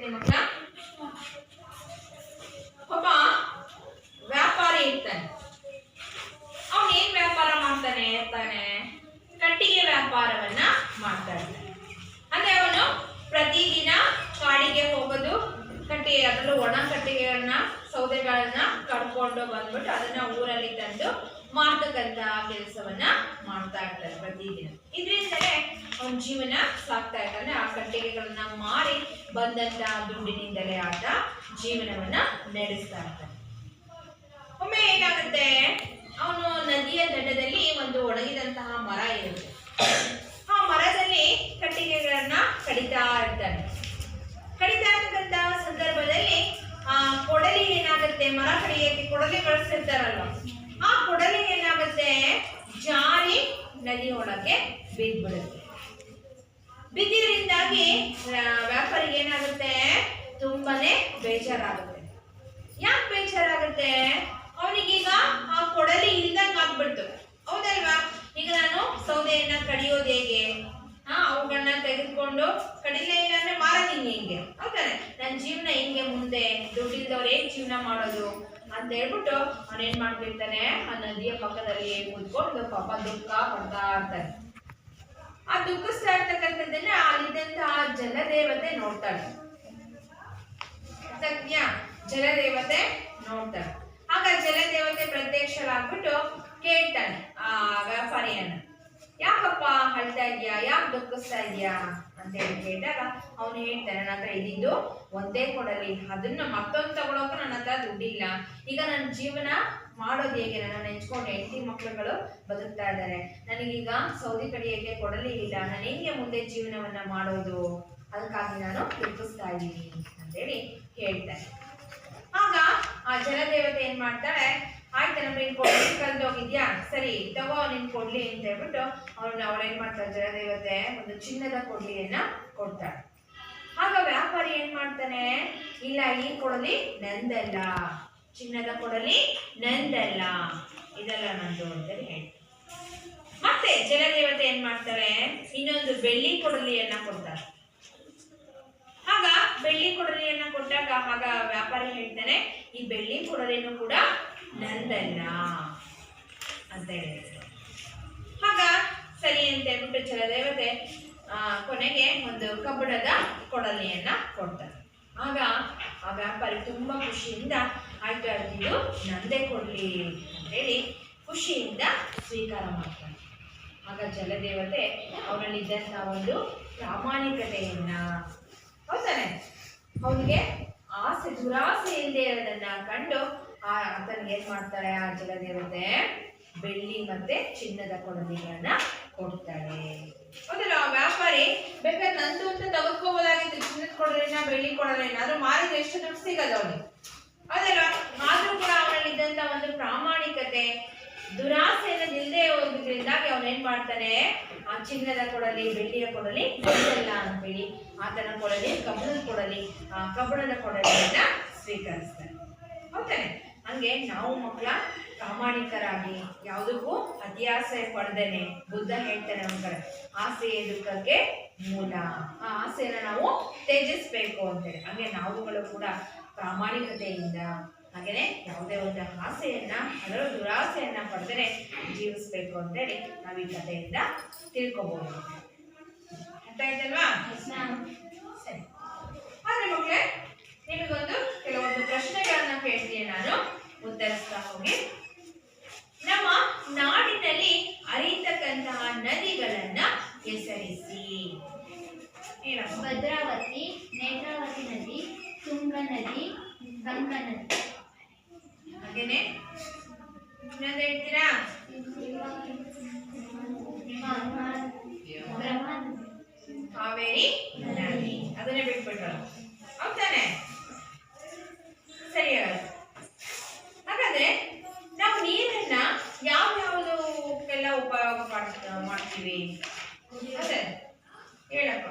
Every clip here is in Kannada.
ಹೇಳ್ತೀನಿ ಮಕ್ಕಳ. ಒಬ್ಬ ವ್ಯಾಪಾರಿ ಇರ್ತಾನೆ. ಅವನು ಏನ್ ವ್ಯಾಪಾರ ಮಾಡ್ತಾನೆ ಇರ್ತಾನೆ? ಕಟ್ಟಿಗೆ ವ್ಯಾಪಾರವನ್ನ ಮಾಡ್ತಾ ಇರ್ತಾನೆ. ಅಂದ್ರೆ ಅವನು ಪ್ರತಿದಿನ ಕಾಡಿಗೆ ಹೋಗೋದು, ಕಟ್ಟಿಗೆ ಅದರಲ್ಲೂ ಒಣ ಕಟ್ಟಿಗೆಗಳನ್ನ ಸೌದೆಗಳನ್ನ ಕಡ್ಕೊಂಡು ಬಂದ್ಬಿಟ್ಟು ಅದನ್ನ ಊರಲ್ಲಿ ತಂದು ಮಾರ್ತಕ್ಕಂತ ಕೆಲಸವನ್ನ ಮಾಡ್ತಾ ಇರ್ತಾರೆ ಪ್ರತಿದಿನ. ಇದರಿಂದಲೇ ಅವನ ಜೀವನ ಸಾಕ್ತಾ ಇರ್ತಾನೆ. ಆ ಕಟ್ಟಿಗೆಗಳನ್ನ ಮಾರಿ ಬಂದಂತ ದುಡ್ಡಿನಿಂದಲೇ ಆತ ಜೀವನವನ್ನ ನಡೆಸ್ತಾ ಇರ್ತಾನೆ. ಒಮ್ಮೆ ಏನಾಗುತ್ತೆ, ಅವನು ನದಿಯ ದಡದಲ್ಲಿ ಒಂದು ಒಣಗಿದಂತಹ ಮರ ಇರುತ್ತೆ. ಆ ಮರದಲ್ಲಿ ಕಟ್ಟಿಗೆಗಳನ್ನ ಕಡಿತಾ ಇರ್ತಾನೆ. ಕಡಿತಾ ಇರ್ತಕ್ಕಂತಹ ಸಂದರ್ಭದಲ್ಲಿ ಆ ಕೊಡಲಿ ಏನಾಗುತ್ತೆ, ಮರ ಕಡಿಯಕ್ಕೆ ಕೊಡಲಿ ಬಳಸಿರ್ತಾರಲ್ವ, ಆ ಕೊಡಲಿ ಏನಾಗುತ್ತೆ, ಜಾರಿ ನದಿ ಒಳಗೆ ಬಿದ್ದ್ಬಿಡುತ್ತೆ. ಬಿದ್ದಿದ್ರಿಂದಾಗಿ ವ್ಯಾಪಾರಿಗೆ ಏನಾಗುತ್ತೆ, ತುಂಬಾನೇ ಬೇಜಾರಾಗುತ್ತೆ. ಯಾಕೆ ಬೇಜಾರಾಗುತ್ತೆ? ಅವನಿಗೀಗ ಆ ಕೊಡಲಿ ಇಲ್ದಂಗೆ ಆಗ್ಬಿಡ್ತು, ಹೌದಲ್ವಾ? ಈಗ ನಾನು ಸೌದೆಯನ್ನ ಕಡಿಯೋದು ಹೇಗೆ? ಅವುಗಳನ್ನ ತೆಗೆದುಕೊಂಡು ಕಡಿಲೇ ಇಲ್ಲ ಅಂದ್ರೆ ಮಾರತೀನಿ ಹೆಂಗೆ, ಹೌದಾನೆ? ನನ್ನ ಜೀವನ ಹಿಂಗೆ ಮುಂದೆ ದುಡ್ಡಿಲ್ದವ್ರು ಹೇಗೆ ಜೀವನ ಮಾಡೋದು ಅಂತ ಹೇಳ್ಬಿಟ್ಟು ಅವನೇನ್ ಮಾಡ್ತಿರ್ತಾನೆ, ಆ ನದಿಯ ಪಕ್ಕದಲ್ಲಿ ಕೂತ್ಕೊಂಡು ಪಾಪ ದುಃಖ ಪಡ್ತಾ ಇರ್ತಾನೆ. ಆ ದುಃಖಿಸ್ತಾ ಇರ್ತಕ್ಕಂಥದ್ದನ್ನ ಅಲ್ಲಿದ್ದಂತಹ ಜಲದೇವತೆ ನೋಡ್ತಾಳೆ. ಜಲದೇವತೆ ನೋಡ್ತಾಳೆ. ಆಗ ಜಲದೇವತೆ ಪ್ರತ್ಯಕ್ಷರಾಗ್ಬಿಟ್ಟು ಕೇಳ್ತಾನೆ ಆ ವ್ಯಾಪಾರಿಯನ್ನ, ಯಾಕಪ್ಪ ಅಳ್ತಾ ಇದ್ಯಾ, ಯಾಕೆ ದುಃಖಿಸ್ತಾ ಇದ್ಯಾ ಅಂತ ಹೇಳಿ ಕೇಳಿದಾಗ ಅವನು ಹೇಳ್ತಾನೆ, ನನ್ನ ಹತ್ರ ಇದ್ದಿದ್ದು ಒಂದೇ ಕೊಡಲಿ, ಅದನ್ನ ಮತ್ತೊಂದು ತಗೊಳೋಕೆ ನನ್ನ ಹತ್ರ ದುಡ್ಡಿಲ್ಲ. ಈಗ ನನ್ನ ಜೀವನ ಮಾಡೋದು ಹೇಗೆ? ನನ್ನ ನೆಂಚ್ಕೊಂಡು ಹೆಂಡತಿ ಮಕ್ಳುಗಳು ಬದುಕ್ತಾ ಇದ್ದಾರೆ, ನನಗೀಗ ಸೌದಿ ಕಡಿಯಕ್ಕೆ ಕೊಡಲಿ ಇಲ್ಲ, ನಾನು ಹೆಂಗೆ ಮುಂದೆ ಜೀವನವನ್ನ ಮಾಡೋದು? ಅದಕ್ಕಾಗಿ ನಾನು ದುಃಖಿಸ್ತಾ ಇದ್ದೀನಿ ಅಂತೇಳಿ ಹೇಳ್ತಾನೆ. ಆಗ ಆ ಜಲದೇವತೆ ಏನ್ ಮಾಡ್ತಾಳೆ, ಆಯ್ತನಪ್ಪ ನೀನ್ ಕೊಡ್ಲಿ ಕಲ್ದೋಗಿದ್ಯಾ, ಸರಿ ತಗೋ ನಿನ್ ಕೊಡ್ಲಿ ಅಂತ ಹೇಳ್ಬಿಟ್ಟು ಅವಳೇನ್ ಮಾಡ್ತಾಳೆ, ಜಲದೇವತೆ ಒಂದು ಚಿನ್ನದ ಕೊಡ್ಲಿಯನ್ನ ಕೊಡ್ತಾಳೆ. ಆಗ ವ್ಯಾಪಾರಿ ಏನ್ ಮಾಡ್ತಾನೆ, ಇಲ್ಲ ಈ ಕೊಡಲಿ ನಂದಲ್ಲ, ಚಿನ್ನದ ಕೊಡಲಿ ನಂದಲ್ಲ, ಇದೆಲ್ಲ ನಂದು ಅಂತೇಳಿ ಹೇಳ್ತಾರೆ. ಮತ್ತೆ ಜಲದೇವತೆ ಏನ್ ಮಾಡ್ತಾಳೆ, ಇನ್ನೊಂದು ಬೆಳ್ಳಿ ಕೊಡಲಿಯನ್ನ ಕೊಡ್ತಾಳೆ. ಆಗ ಬೆಳ್ಳಿ ಕೊಡಲಿಯನ್ನ ಕೊಟ್ಟಾಗ ಆಗ ವ್ಯಾಪಾರಿ ಹೇಳ್ತಾನೆ, ಈ ಬೆಳ್ಳಿ ಕೊಡಲಿನೂ ಕೂಡ ನಂದಲ್ಲ ಅಂತ ಹೇಳ್ತಾರೆ. ಆಗ ಸರಿ ಅಂತ ಹೇಳ್ಬಿಟ್ಟು ಜಲದೇವತೆ ಕೊನೆಗೆ ಒಂದು ಕಬ್ಬಿಣದ ಕೊಡಲಿಯನ್ನ ಕೊಡ್ತಾರೆ. ಆಗ ಆ ವ್ಯಾಪಾರಿ ತುಂಬಾ ಖುಷಿಯಿಂದ ಆಯ್ತು ಇದು ನಂದೇ ಕೊಡ್ಲಿ ಅಂತೇಳಿ ಖುಷಿಯಿಂದ ಸ್ವೀಕಾರ ಮಾಡ್ತಾನೆ. ಆಗ ಜಲದೇವತೆ ಅವನಲ್ಲಿದ್ದಂತಹ ಒಂದು ಪ್ರಾಮಾಣಿಕತೆಯನ್ನ, ಹೌದಾನೆ, ಅವನಿಗೆ ಆಸೆ ದುರಾಸೆ ಇಲ್ಲದೆ ಇರೋದನ್ನ ಕಂಡು ಆತನಿಗೆ ಏನ್ ಮಾಡ್ತಾಳೆ, ಆ ಜಲದೇವತೆ ಬೆಳ್ಳಿ ಮತ್ತೆ ಚಿನ್ನದ ಕೊಡಲಿಗಳನ್ನ ಕೊಡ್ತಾಳೆ. ಹೌದಲ್ಲ? ಆ ವ್ಯಾಪಾರಿ ಬೇಕಾದ್ರೆ ನಂದು ಅಂತ ತೆಗೆದುಕೋಬೋದಾಗಿತ್ತು, ಚಿನ್ನದ ಕೊಡಲಿನ ಬೆಳ್ಳಿ ಕೊಡಲಿನ, ಆದ್ರೂ ಮಾರಿದ್ರೆ ಎಷ್ಟು ದುಡ್ಡು ಸಿಗದು ಅವನಿಗೆ, ಹೌದಲ್ವಾ? ಆದ್ರೂ ಕೂಡ ಅವನಲ್ಲಿದ್ದಂತ ಒಂದು ಪ್ರಾಮಾಣಿಕತೆ ದುರಾಸೆಯನ್ನು ನಿಲ್ಲದೆ ಹೋಗಿದ್ರಿಂದಾಗಿ ಅವನೇನ್ ಮಾಡ್ತಾನೆ, ಆ ಚಿನ್ನದ ಕೊಡಲಿ ಬೆಳ್ಳಿಯ ಕೊಡಲಿ ಗೊತ್ತಲ್ಲ ಅಂತೇಳಿ ಆತನ ಕೊಡಲಿ ಕಬ್ಬಣದ ಕೊಡಲಿ, ಆ ಕಬ್ಬಣದ ಕೊಡಲಿಯನ್ನ ಸ್ವೀಕರಿಸ್ತಾನೆ. ಹೌದಾನೆ? ಹಂಗೆ ನಾವು ಮಕ್ಕಳ ಪ್ರಾಮಾಣಿಕರಾಗಿ ಯಾವುದಕ್ಕೂ ಅತಿಯಾಸೆ ಪಡೆದೇನೆ, ಬುದ್ಧ ಹೇಳ್ತಾನೆ ಅವನ ಕಡೆ, ಆಸೆಯೇ ದುಃಖಕ್ಕೆ ಮೂಲ, ಆ ಆಸೆಯನ್ನ ನಾವು ತ್ಯಜಿಸ್ಬೇಕು ಅಂತೇಳಿ. ಹಾಗೆ ನಾವುಗಳು ಕೂಡ ಪ್ರಾಮಾಣಿಕತೆಯಿಂದ ಹಾಗೇನೆ ಯಾವುದೇ ಒಂದು ಆಸೆಯನ್ನ, ಅದರ ದುರಾಸೆಯನ್ನ ಪಡೆದರೆ ಜೀವಿಸ್ಬೇಕು ಅಂತೇಳಿ ನಾವು ಈ ಕಥೆಯಿಂದ ತಿಳ್ಕೊಬಹುದು. ಅರ್ಥ ಆಯ್ತಲ್ವಾ? ಸರಿ. ಆದ್ರೆ ಮಕ್ಕಳೇ, ನಿಮಗೊಂದು ಕೆಲವೊಂದು ಪ್ರಶ್ನೆಗಳನ್ನ ಕೇಳ್ತೀನಿ, ನಾನು ಉತ್ತರಿಸ್ತಾ ಹೋಗಿ. ನಮ್ಮ ನಾಡಿನಲ್ಲಿ ಹರಿಯತಕ್ಕಂತಹ ನದಿಗಳನ್ನ ಹೆಸರಿಸಿ. ಭದ್ರಾವತಿ, ನೇತ್ರಾವತಿ ನದಿ, ತುಂಗಾ ನದಿ, ಗಂಗಾ ನದಿ. ಹಾಗೇನೆ ಇನ್ನೊಂದು ಹೇಳ್ತೀರಾ? ಕಾವೇರಿ ನದಿ, ಅದನ್ನೇ ಬಿಟ್ಬಿಟ್ರು, ಹೌದಾನೆ? ಸರಿ. ಹಾಗಾದ್ರೆ ನಾವು ನೀರನ್ನ ಯಾವ್ಯಾವುದಕ್ಕೆಲ್ಲ ಉಪಯೋಗ ಮಾಡ್ತೀವಿ? ಅದೇ ಹೇಳಪ್ಪ.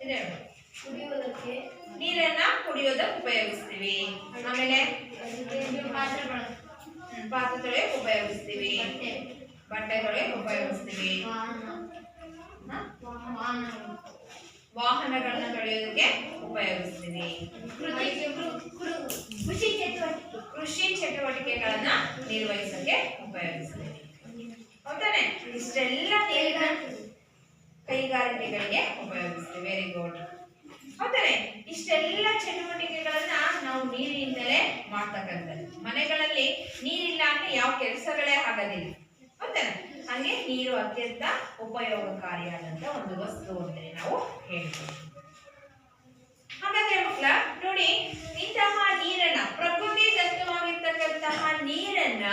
ಇದೆ, ಕುಡಿಯೋದಕ್ಕೆ ನೀರನ್ನ ಕುಡಿಯೋದಕ್ಕೆ ಉಪಯೋಗಿಸ್ತೀವಿ. ಆಮೇಲೆ ಪಾತ್ರೆ ತೊಳೆಯಕ್ಕೆ ಉಪಯೋಗಿಸ್ತೀವಿ, ಬಟ್ಟೆ ತೊಳೆಯಕ್ಕೆ ಉಪಯೋಗಿಸ್ತೀವಿ, ವಾಹನಗಳನ್ನ ತೊಳೆಯೋದಕ್ಕೆ ಉಪಯೋಗಿಸ್ತೀವಿ. ಕೃಷಿ ಚಟುವಟಿಕೆಗಳನ್ನ ನಿರ್ವಹಿಸಕ್ಕೆ ಉಪಯೋಗಿಸ್ತೀವಿ. ಹೌದಾನೆ? ಇಷ್ಟೆಲ್ಲ ನೀರಿನ ಕೈಗಾರಿಕೆಗಳಿಗೆ ಉಪಯೋಗಿಸ್ತೀವಿ. Very good. ಹೌದಾನೆ? ಇಷ್ಟೆಲ್ಲ ಚಟುವಟಿಕೆಗಳನ್ನ ನಾವು ನೀರಿನಿಂದಲೇ ಮಾಡ್ತಕ್ಕಂಥದ್ದು. ಮನೆಗಳಲ್ಲಿ ನೀರಿಲ್ಲ ಅಂದ್ರೆ ಯಾವ ಕೆಲಸಗಳೇ ಆಗೋದಿಲ್ಲ. ಹೌದಾನೆ? ಹಾಗೆ ನೀರು ಅತ್ಯಂತ ಉಪಯೋಗಕಾರಿಯಾದಂತ ಒಂದು ವಸ್ತು ಅಂತೇಳಿ ನಾವು ಹೇಳ್ತೀವಿ. ಹಾಗಾದ್ರೆ ಮಕ್ಕಳ ನೋಡಿ, ಇಂತಹ ನೀರನ್ನ, ಪ್ರಕೃತಿ ದತ್ತವಾಗಿರ್ತಕ್ಕಂತಹ ನೀರನ್ನ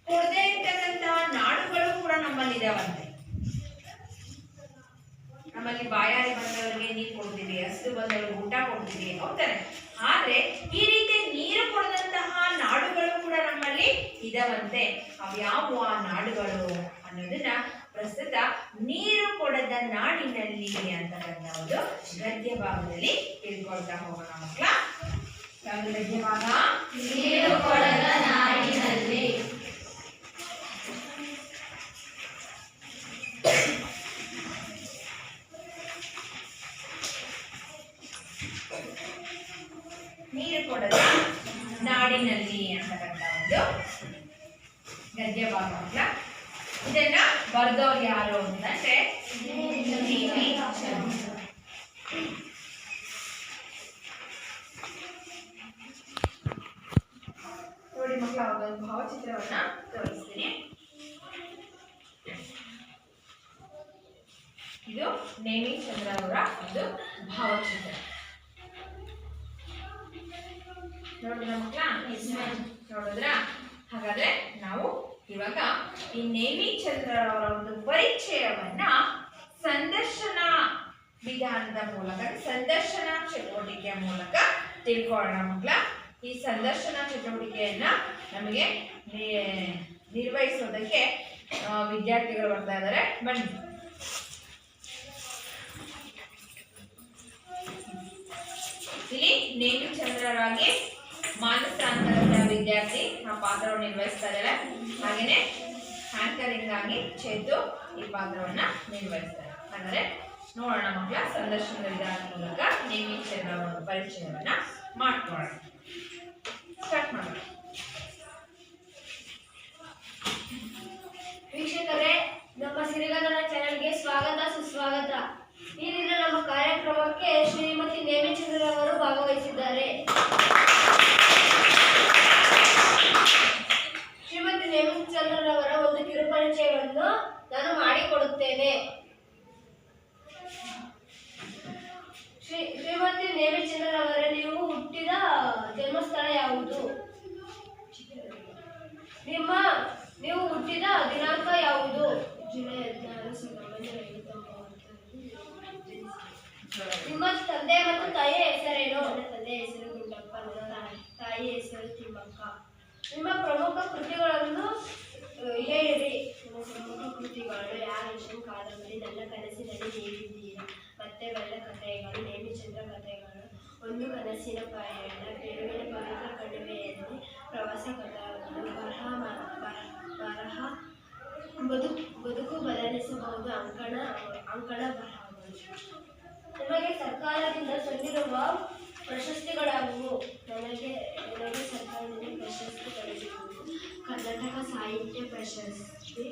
ಕೊಡದೇ ಇರ್ತಕ್ಕಂತಹ ನಾಡುಗಳು ಕೂಡ ನಮ್ಮಲ್ಲಿ ಇದಾವಂತೆ. ನಮ್ಮಲ್ಲಿ ಬಾಯಾರಿ ಬಂದವರಿಗೆ ನೀರು ಕೊಡ್ತೀವಿ, ಹಸಿದು ಬಂದವರಿಗೆ ಊಟ ಕೊಡ್ತೀವಿ. ಹೌದಾನೆ? ಆದ್ರೆ ಈ ರೀತಿ ನೀರು ಕೊಡದಂತಹ ನಾಡುಗಳು ಕೂಡ ನಮ್ಮಲ್ಲಿ ಇದಾವಂತೆ. ಅವ್ಯಾವು ಆ ನಾಡುಗಳು ಅನ್ನೋದನ್ನ ಪ್ರಸ್ತುತ ನೀರು ಕೊಡದ ನಾಡಿನಲ್ಲಿ ಅಂತಕ್ಕಂಥ ಒಂದು ಗದ್ಯ ಭಾಗದಲ್ಲಿ ತಿಳ್ಕೊಳ್ತಾ ಹೋಗೋಣ ಮಕ್ಕಳ. ಯಾವುದು ಗದ್ಯ ಭಾಗ? ನೀರು ಕೊಡದ ನಾಡಿನಲ್ಲಿ. ನೀರು ಕೊಡದ ನಾಡಿನಲ್ಲಿ ಅಂತಕ್ಕಂಥ ಒಂದು ಗದ್ಯ ಭಾಗ ಮಕ್ಕಳ. ಇದನ್ನ ಬರ್ದವ್ರು ಯಾರು ಅಂತಂದ್ರೆ ಡಿ.ವಿ. ಚಂದ್ರ. ನೋಡಿ ಮಕ್ಕಳ, ಒಂದು ಭಾವಚಿತ್ರವನ್ನ ತೋರಿಸ್ತೀನಿ. ಇದು ಡಿ.ವಿ. ಚಂದ್ರ ಅವರ ಒಂದು ಭಾವಚಿತ್ರ. ನೋಡಿದ್ರ ಮಕ್ಕಳ? ನೋಡಿದ್ರ? ಹಾಗಾದ್ರೆ ನಾವು ಇವಾಗ ಈ ಡಿ.ವಿ. ಚಂದ್ರ ಅವರ ಒಂದು ಪರಿಚಯವನ್ನ ಸಂದರ್ಶನ ವಿಧಾನದ ಮೂಲಕ, ಸಂದರ್ಶನ ಚಟುವಟಿಕೆಯ ಮೂಲಕ ತಿಳ್ಕೊಳ್ಳೋಣ ಮಕ್ಕಳ. ಈ ಸಂದರ್ಶನ ಚಟುವಟಿಕೆಯನ್ನ ನಮಗೆ ನಿರ್ವಹಿಸೋದಕ್ಕೆ ವಿದ್ಯಾರ್ಥಿಗಳು ಬರ್ತಾ ಇದ್ದಾರೆ. ಬನ್ನಿ. ಇಲ್ಲಿ ಡಿ.ವಿ. ಚಂದ್ರರಾಗಿ ಮಾನಸ ಅಂತಕ್ಕಂಥ ವಿದ್ಯಾರ್ಥಿ ಆ ಪಾತ್ರವನ್ನು ನಿರ್ವಹಿಸ್ತಾ ಇದ್ದಾರೆ. ಹಾಗೇನೆ ಆಂಕರಿಂಗ್ ಆಗಿ ಚೇತು ಈ ಪಾತ್ರವನ್ನ ನಿರ್ವಹಿಸ್ತಾರೆ. ಹಾಗಾದ್ರೆ ನೋಡೋಣ ಮಕ್ಕಳ, ಸಂದರ್ಶನದ ವಿಧಾನದ ಮೂಲಕ ಡಿ.ವಿ. ಚಂದ್ರ ಅವರ ಪರಿಚಯವನ್ನ ಮಾಡ್ಕೊಳ್ಳೋಣ. ಸ್ಟಾರ್ಟ್ ಮಾಡೋಣ. ವೀಕ್ಷಕರೇ, ನಮ್ಮ ಸಿರಿಗನ್ನಡ ಚಾನೆಲ್ಗೆ ಸ್ವಾಗತ, ಸುಸ್ವಾಗತ. ಈ ದಿನ ನಮ್ಮ ಕಾರ್ಯಕ್ರಮಕ್ಕೆ ಶ್ರೀಮತಿ ಡಿ.ವಿ. ಚಂದ್ರ ಅವರು ಭಾಗವಹಿಸಿದ್ದಾರೆ. ಶ್ರೀಮತಿ ಡಿ.ವಿ. ಚಂದ್ರರವರ ಒಂದು ಕಿರುಪರಿಚಯವನ್ನು ನಾನು ಮಾಡಿಕೊಡುತ್ತೇನೆ. ಶ್ರೀಮತಿ ಡಿ.ವಿ. ಚಂದ್ರರವರ ನೀವು ಹುಟ್ಟಿದ ಜನ್ಮಸ್ಥಳ ಯಾವುದು? ನೀವು ಹುಟ್ಟಿದ ದಿನಾಂಕ ಯಾವುದು? ಜುಲೈ 16, 1959. ನಿಮ್ಮ ತಂದೆ ಮತ್ತು ತಾಯಿಯ ಹೆಸರೇನು? ನನ್ನ ತಂದೆಯ ಹೆಸರು ಗುಂಡಪ್ಪ, ನನ್ನ ತಾಯಿಯ ಹೆಸರು ತಿಮ್ಮಕ್ಕ. ನಿಮ್ಮ ಪ್ರಮುಖ ಕೃತಿಗಳನ್ನು ಹೇಳಿರಿ. ನಿಮ್ಮ ಪ್ರಮುಖ ಕೃತಿಗಳು: ಯಾರೇಶನ್ ಕಾದಂಬರಿ, ನನ್ನ ಕನಸಿನಲ್ಲಿ ಹೇಗಿದ್ದೀರಾ, ಮತ್ತೆ ಬೆಳ್ಳ ಕಥೆಗಳು, ಡಿ.ವಿ. ಚಂದ್ರ ಕಥೆಗಳು, ಒಂದು ಕನಸಿನ ಪಯಣ, ಬೇರುವಿನ ಪವಿತ್ರ ಕಣಿವೆಯಲ್ಲಿ ಪ್ರವಾಸ ಕಥೆಗಳು, ಬರಹ ಬದುಕು ಬದಲಿಸಬಹುದು, ಅಂಕಣ ಬರಹಗಳು. ನಿಮಗೆ ಸರ್ಕಾರದಿಂದ ಸಂದಿರುವ ಪ್ರಶಸ್ತಿಗಳಾಗುವು? ನನಗೆ ಸರ್ಕಾರದಿಂದ ಪ್ರಶಸ್ತಿಗಳಿರುವುದು: ಕರ್ನಾಟಕ ಸಾಹಿತ್ಯ ಪ್ರಶಸ್ತಿ,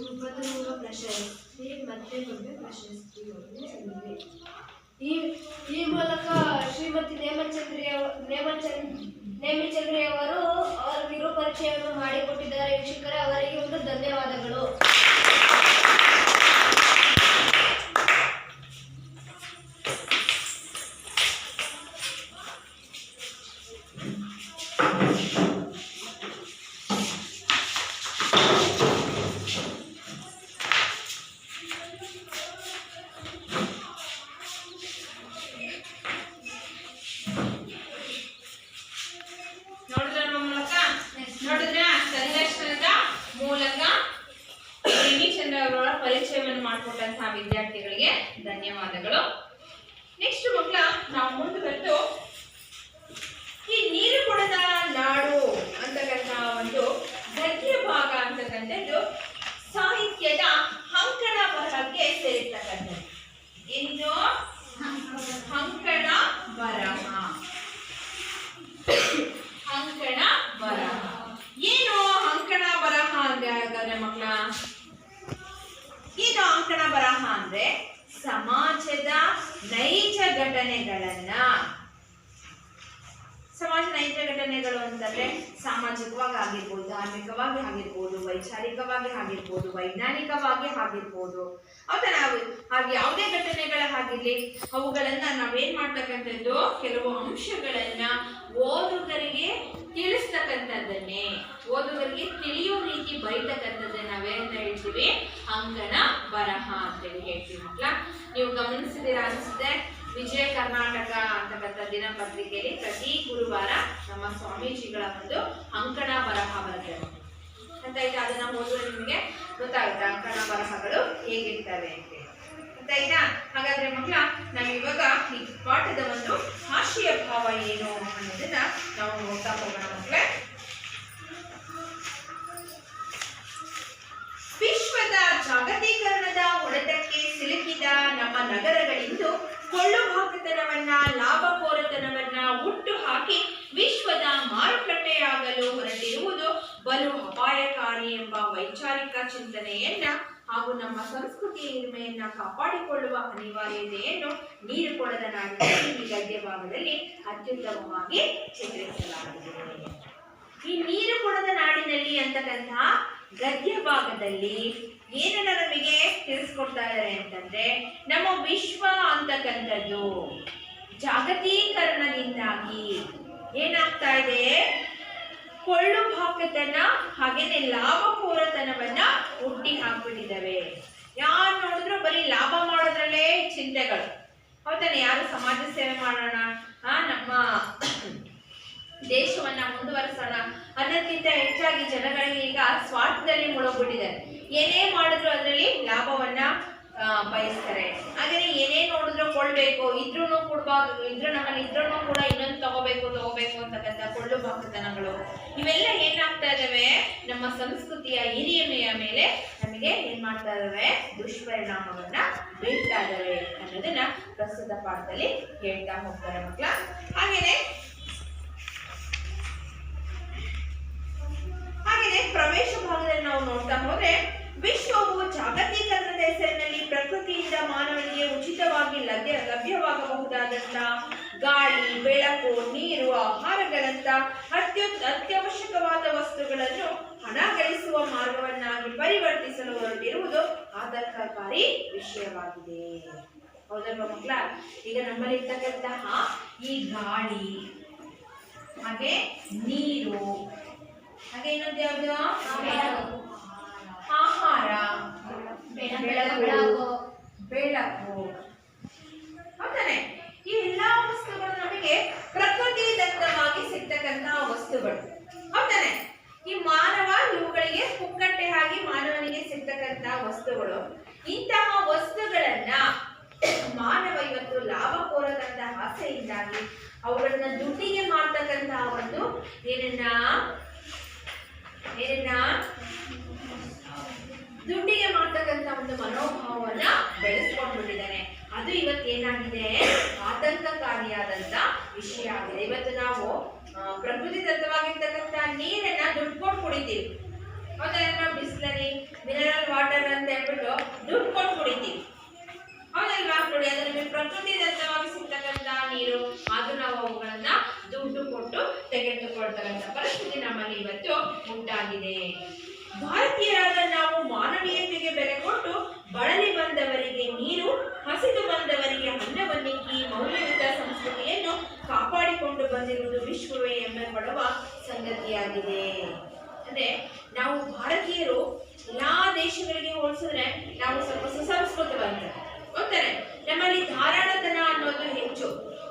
ವಿಪತ್ತುಂಗ ಪ್ರಶಸ್ತಿ, ಮತ್ತೆ ದೊಡ್ಡ ಪ್ರಶಸ್ತಿಗಳು ಸಂದಿವೆ. ಈ ಮೂಲಕ ಶ್ರೀಮತಿ ಡಿ.ವಿ. ಚಂದ್ರಯವರು ಅವರ ಕಿರುಪರಿಚಯವನ್ನು ಮಾಡಿಕೊಟ್ಟಿದ್ದಾರೆ. ವೀಕ್ಷಕರೇ, ಅವರಿಗೆ ಒಂದು ಧನ್ಯವಾದಗಳು. ಪರಿಚಯವನ್ನು ಮಾಡಿಕೊಟ್ಟಂತಹ ವಿದ್ಯಾರ್ಥಿಗಳಿಗೆ ಧನ್ಯವಾದಗಳು. ನೆಕ್ಸ್ಟ್ ಮಕ್ಕಳ, ನಾವು ಮುಂದುವರೆದು ಈ ನೀರು ಕೊಡದ ನಾಡು ಅಂತಕ್ಕಂಥ ಒಂದು ಗದ್ಯ ಭಾಗ ಅಂತಕ್ಕಂಥದ್ದು ಸಾಹಿತ್ಯದ ಅಂಕಣ ಬರಹಕ್ಕೆ ಸೇರಿರ್ತಕ್ಕಂಥದ್ದು. ಇನ್ನು ಅಂದ್ರೆ ಸಮಾಜದ ನೈಜ ಘಟನೆಗಳನ್ನ, ಸಮಾಜ ನೈಜ ಘಟನೆಗಳು ಅಂತಂದ್ರೆ ಸಾಮಾಜಿಕವಾಗಿ ಆಗಿರ್ಬೋದು, ಧಾರ್ಮಿಕವಾಗಿ ಆಗಿರ್ಬೋದು, ವೈಚಾರಿಕವಾಗಿ ಆಗಿರ್ಬೋದು, ವೈಜ್ಞಾನಿಕವಾಗಿ ಆಗಿರ್ಬೋದು, ಹೌದಾ? ನಾವು ಹಾಗೆ ಯಾವುದೇ ಘಟನೆಗಳ ಆಗಿರ್ಲಿ, ಅವುಗಳನ್ನ ನಾವೇನ್ ಮಾಡ್ತಕ್ಕಂಥದ್ದು, ಕೆಲವು ಅಂಶಗಳನ್ನ ಓದುಗರಿಗೆ ತಿಳಿಸ್ತಕ್ಕಂಥದ್ದನ್ನೇ, ಓದುಗರಿಗೆ ತಿಳಿಯೋ ರೀತಿ ಬರೀತಕ್ಕಂಥದ್ದನ್ನ ನಾವೇಂತ ಹೇಳ್ತೀವಿ, ಅಂಕಣ ಬರಹ ಅಂತೇಳಿ ಹೇಳ್ತೀವಿ. ಮಕ್ಕಳ, ನೀವು ಗಮನಿಸಿದಿರ ಅನಿಸುತ್ತೆ, ವಿಜಯ ಕರ್ನಾಟಕ ಅಂತಕ್ಕಂಥ ದಿನಪತ್ರಿಕೆಯಲ್ಲಿ ಪ್ರತಿ ಗುರುವಾರ ನಮ್ಮ ಸ್ವಾಮೀಜಿಗಳ ಒಂದು ಅಂಕಣ ಬರಹ ಬರುತ್ತೆ ಅಂತ ಆಯ್ತಾ. ಅದನ್ನ ಓದಿದ್ರೆ ನಿಮಗೆ ಗೊತ್ತಾಗುತ್ತೆ ಅಂಕಣ ಬರಹಗಳು ಹೇಗಿರ್ತವೆ ಅಂತ ಆಯ್ತಾ. ಹಾಗಾದ್ರೆ ಮಕ್ಕಳ, ನಾವು ಇವಾಗ ಈ ಪಾಠದ ಒಂದು ಹಾಸ್ಯ ಭಾವ ಏನು ಅನ್ನೋದನ್ನ ನಾವು ನೋಡ್ತಾ ಹೋಗೋಣ ಮಕ್ಕಳೇ. ವಿಶ್ವದ ಜಾಗತೀಕರಣದ ಹೊಡೆತಕ್ಕೆ ಸಿಲುಕಿದ ನಮ್ಮ ನಗರಗಳಿಂದು ಕೊಳ್ಳುಭಾಗತನವನ್ನ, ಲಾಭಕೋರತನವನ್ನ ಹುಟ್ಟು ಹಾಕಿ ವಿಶ್ವದ ಮಾರುಕಟ್ಟೆಯಾಗಲು ಹೊರಟಿರುವುದು ಬಲು ಅಪಾಯಕಾರಿ ಎಂಬ ವೈಚಾರಿಕ ಚಿಂತನೆಯನ್ನ ಹಾಗೂ ನಮ್ಮ ಸಂಸ್ಕೃತಿಯ ಹಿರಿಮೆಯನ್ನ ಕಾಪಾಡಿಕೊಳ್ಳುವ ಅನಿವಾರ್ಯತೆಯನ್ನು ನೀರು ಕೊಡದ ನಾಡಿನಲ್ಲಿ ಈ ಗದ್ಯ ಭಾಗದಲ್ಲಿ ಅತ್ಯುತ್ತಮವಾಗಿ ಚಿತ್ರಿಸಲಾಗಿದೆ. ಈ ನೀರು ಕೊಡದ ನಾಡಿನಲ್ಲಿ ಅಂತಕ್ಕಂತಹ ಗದ್ಯ ಭಾಗದಲ್ಲಿ ಏನನ್ನ ನಮಗೆ ತಿಳಿಸ್ಕೊಡ್ತಾ ಇದ್ದಾರೆ ಅಂತಂದ್ರೆ, ನಮ್ಮ ವಿಶ್ವ ಅಂತಕ್ಕಂಥದ್ದು ಜಾಗತೀಕರಣದಿಂದಾಗಿ ಏನಾಗ್ತಾ ಇದೆ, ಕೊಳ್ಳುಭಾಕತನ ಹಾಗೇನೆ ಲಾಭಕೋರತನವನ್ನ ಹುಟ್ಟಿ ಹಾಕ್ಬಿಟ್ಟಿದ್ದಾವೆ. ಯಾರು ನೋಡಿದ್ರು ಬರೀ ಲಾಭ ಮಾಡೋದ್ರಲ್ಲೇ ಚಿಂತೆಗಳು, ಹೌದಾನೆ? ಯಾರು ಸಮಾಜ ಸೇವೆ ಮಾಡೋಣ, ನಮ್ಮ ದೇಶವನ್ನ ಮುಂದುವರಿಸೋಣ ಅನ್ನೋದಕ್ಕಿಂತ ಹೆಚ್ಚಾಗಿ ಜನಗಳಿಗೆ ಈಗ ಸ್ವಾರ್ಥದಲ್ಲಿ ಮುಳುಗ್ಬಿಟ್ಟಿದ್ದಾರೆ. ಏನೇ ಮಾಡಿದ್ರು ಅದರಲ್ಲಿ ಲಾಭವನ್ನ ಬಯಸ್ತಾರೆ. ಹಾಗೇನೆ ಏನೇ ನೋಡಿದ್ರು ಕೊಡ್ಬೇಕು, ಇದ್ರೂ ಕೊಡ್ಬಾರ್ದು, ಇದ್ರೂ ನಮ್ಮಲ್ಲಿ ಇದ್ರೂ ಕೂಡ ಇನ್ನೊಂದು ತಗೋಬೇಕು ಅಂತಕ್ಕಂಥ ಕೊಳ್ಳು ಬಾಕತನಗಳು ಇವೆಲ್ಲ ಏನಾಗ್ತಾ ಇದಾವೆ, ನಮ್ಮ ಸಂಸ್ಕೃತಿಯ ಹಿರಿಮೆಯ ಮೇಲೆ ನಮಗೆ ಏನ್ ಮಾಡ್ತಾ ಇದಾವೆ, ದುಷ್ಪರಿಣಾಮವನ್ನ ಬೀಳ್ತಾ ಇದಾವೆ ಅನ್ನೋದನ್ನ ಪ್ರಸ್ತುತ ಪಾಠದಲ್ಲಿ ಹೇಳ್ತಾ ಹೋಗ್ತಾರೆ ಮಕ್ಕಳ. ಹಾಗೇನೆ ಪ್ರವೇಶ ಭಾಗದಲ್ಲಿ ನಾವು ನೋಡ್ತಾ ಹೋದ್ರೆ, ವಿಶ್ವವು ಜಾಗತೀಕರಣದ ಹೆಸರಿನಲ್ಲಿ ಪ್ರಕೃತಿಯಿಂದ ಮಾನವನಿಗೆ ಉಚಿತವಾಗಿ ಲಭ್ಯವಾಗಬಹುದಾದಂತ ಗಾಳಿ, ಬೆಳಕು, ನೀರು, ಆಹಾರಗಳಂತ ಅತ್ಯವಶ್ಯಕವಾದ ವಸ್ತುಗಳನ್ನು ಹಣ ಗಳಿಸುವ ಮಾರ್ಗವನ್ನಾಗಿ ಪರಿವರ್ತಿಸಲು ಹೊರಟಿರುವುದು ಆತಂಕಕಾರಿ ವಿಷಯವಾಗಿದೆ. ಹೌದಲ್ವಾ ಮಕ್ಕಳ? ಈಗ ನಮ್ಮಲ್ಲಿರ್ತಕ್ಕಂತಹ ಈ ಗಾಳಿ, ಹಾಗೆ ನೀರು, ಹಾಗೆ ಇನ್ನೊಂದು ಯಾವುದು, ಆಹಾರ, ಬೆಳಕು, ಹೌದಾನೆ? ಈ ಎಲ್ಲಾ ವಸ್ತುಗಳು ನಮಗೆ ಪ್ರಕೃತಿ ದತ್ತವಾಗಿ ಸಿಗ್ತಕ್ಕಂತಹ ವಸ್ತುಗಳು, ಹೌದಾನೆ? ಈ ಮಾನವ ಇವುಗಳಿಗೆ ಪುಕ್ಕಟ್ಟೆ ಆಗಿ ಮಾನವನಿಗೆ ಸಿಗ್ತಕ್ಕಂತಹ ವಸ್ತುಗಳು. ಇಂತಹ ವಸ್ತುಗಳನ್ನ ಮಾನವ ಇವತ್ತು ಲಾಭಕೋರದಂತಹ ಆಸೆಯಿಂದಾಗಿ ಅವುಗಳನ್ನ ದುಡ್ಡಿಗೆ ಮಾಡ್ತಕ್ಕಂತಹ ಒಂದು ದುಡ್ಡಿಗೆ ಮಾಡ್ತಕ್ಕಂಥ ಒಂದು ಮನೋಭಾವವನ್ನ ಬೆಳೆಸ್ಕೊಂಡ್ಬಿಟ್ಟಿದ್ದಾನೆ. ಅದು ಇವತ್ತೇನಾಗಿದೆ, ಆತಂಕಕಾರಿಯಾದಂತ ವಿಷಯ ಆಗಿದೆ. ಇವತ್ತು ನಾವು ಪ್ರಕೃತಿ ದತ್ತವಾಗಿರ್ತಕ್ಕಂಥ ನೀರನ್ನ ದುಡ್ಡು ಕೊಟ್ಟು ಕುಡಿತೀವಿ, ಹೌದಲ್ವಾ? ಬಿಸ್ಲರಿ, ಮಿನರಲ್ ವಾಟರ್ ಅಂತ ಹೇಳ್ಬಿಟ್ಟು ದುಡ್ಡು ಕೊಟ್ಟು ಕುಡಿತೀವಿ, ಹೌದಲ್ವಾ? ನೋಡಿ, ಅದು ನಮಗೆ ಪ್ರಕೃತಿ ದತ್ತವಾಗಿ ಸಿಗ್ತಕ್ಕಂಥ ನೀರು, ಅದು ನಾವು ಅವುಗಳನ್ನ ದುಡ್ಡು ಕೊಟ್ಟು ತೆಗೆದುಕೊಳ್ತಕ್ಕಂಥ ಪರಿಸ್ಥಿತಿ ನಮ್ಮಲ್ಲಿ ಇವತ್ತು ಉಂಟಾಗಿದೆ. ಭಾರತೀಯರಾದ ನಾವು ಮಾನವೀಯತೆಗೆ ಬೆಲೆ ಕೊಟ್ಟು ಬಳಲಿ ಬಂದವರಿಗೆ ನೀರು, ಹಸಿದು ಬಂದವರಿಗೆ ಅನ್ನವನ್ನಿಕ್ಕಿ ಮೌಲ್ಯಯುತ ಸಂಸ್ಕೃತಿಯನ್ನು ಕಾಪಾಡಿಕೊಂಡು ಬಂದಿರುವುದು ವಿಶ್ವವೇ ಹೆಮ್ಮೆ ಪಡುವ ಸಂಗತಿಯಾಗಿದೆ. ಅಂದ್ರೆ ನಾವು ಭಾರತೀಯರು ಎಲ್ಲಾ ದೇಶಗಳಿಗೆ ಹೋಲಿಸಿದ್ರೆ ನಾವು ಸ್ವಲ್ಪ ಸುಸಂಸ್ಕೃತವಂತ, ಗೊತ್ತಾರೆ? ನಮ್ಮಲ್ಲಿ ಧಾರಾಳತನ ಅನ್ನೋದು ಹೆಚ್ಚು.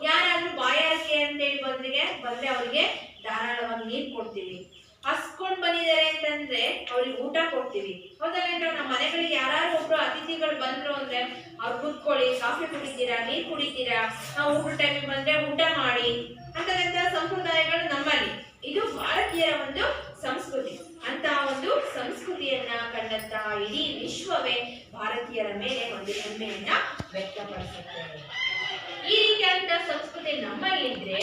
ಯಾರಾದ್ರೂ ಬಾಯಾರಿಕೆ ಅಂತೇಳಿ ಬಂದ್ರೆ ಅವರಿಗೆ ಧಾರಾಳವಾಗಿ ನೀರು ಕೊಡ್ತೀವಿ. ಹಸ್ಕೊಂಡ್ ಬಂದಿದ್ದಾರೆ ಅಂತಂದ್ರೆ ಅವ್ರಿಗೆ ಊಟ ಕೊಡ್ತೀವಿ, ಹೌದಲ್ಲ? ನಮ್ಮ ಮನೆಗಳಿಗೆ ಯಾರು ಒಬ್ರು ಅತಿಥಿಗಳು ಬಂದ್ರು ಅಂದ್ರೆ ಅವ್ರು ಕುತ್ಕೊಳ್ಳಿ, ಕಾಫಿ ಕುಡಿತೀರಾ, ನೀರು ಕುಡಿತೀರಾ, ನಾವು ಊಟ ಟೈಮಿಗೆ ಬಂದ್ರೆ ಊಟ ಮಾಡಿ ಅಂತಕ್ಕಂಥ ಸಂಪ್ರದಾಯಗಳು ನಮ್ಮಲ್ಲಿ. ಇದು ಭಾರತೀಯರ ಒಂದು ಸಂಸ್ಕೃತಿ. ಅಂತಹ ಒಂದು ಸಂಸ್ಕೃತಿಯನ್ನ ಕಂಡಂತಹ ಇಡೀ ವಿಶ್ವವೇ ಭಾರತೀಯರ ಮೇಲೆ ಒಂದು ಹೆಮ್ಮೆಯನ್ನ ವ್ಯಕ್ತಪಡಿಸುತ್ತದೆ. ಈ ರೀತಿಯಾದಂತಹ ಸಂಸ್ಕೃತಿ ನಮ್ಮಲ್ಲಿದ್ರೆ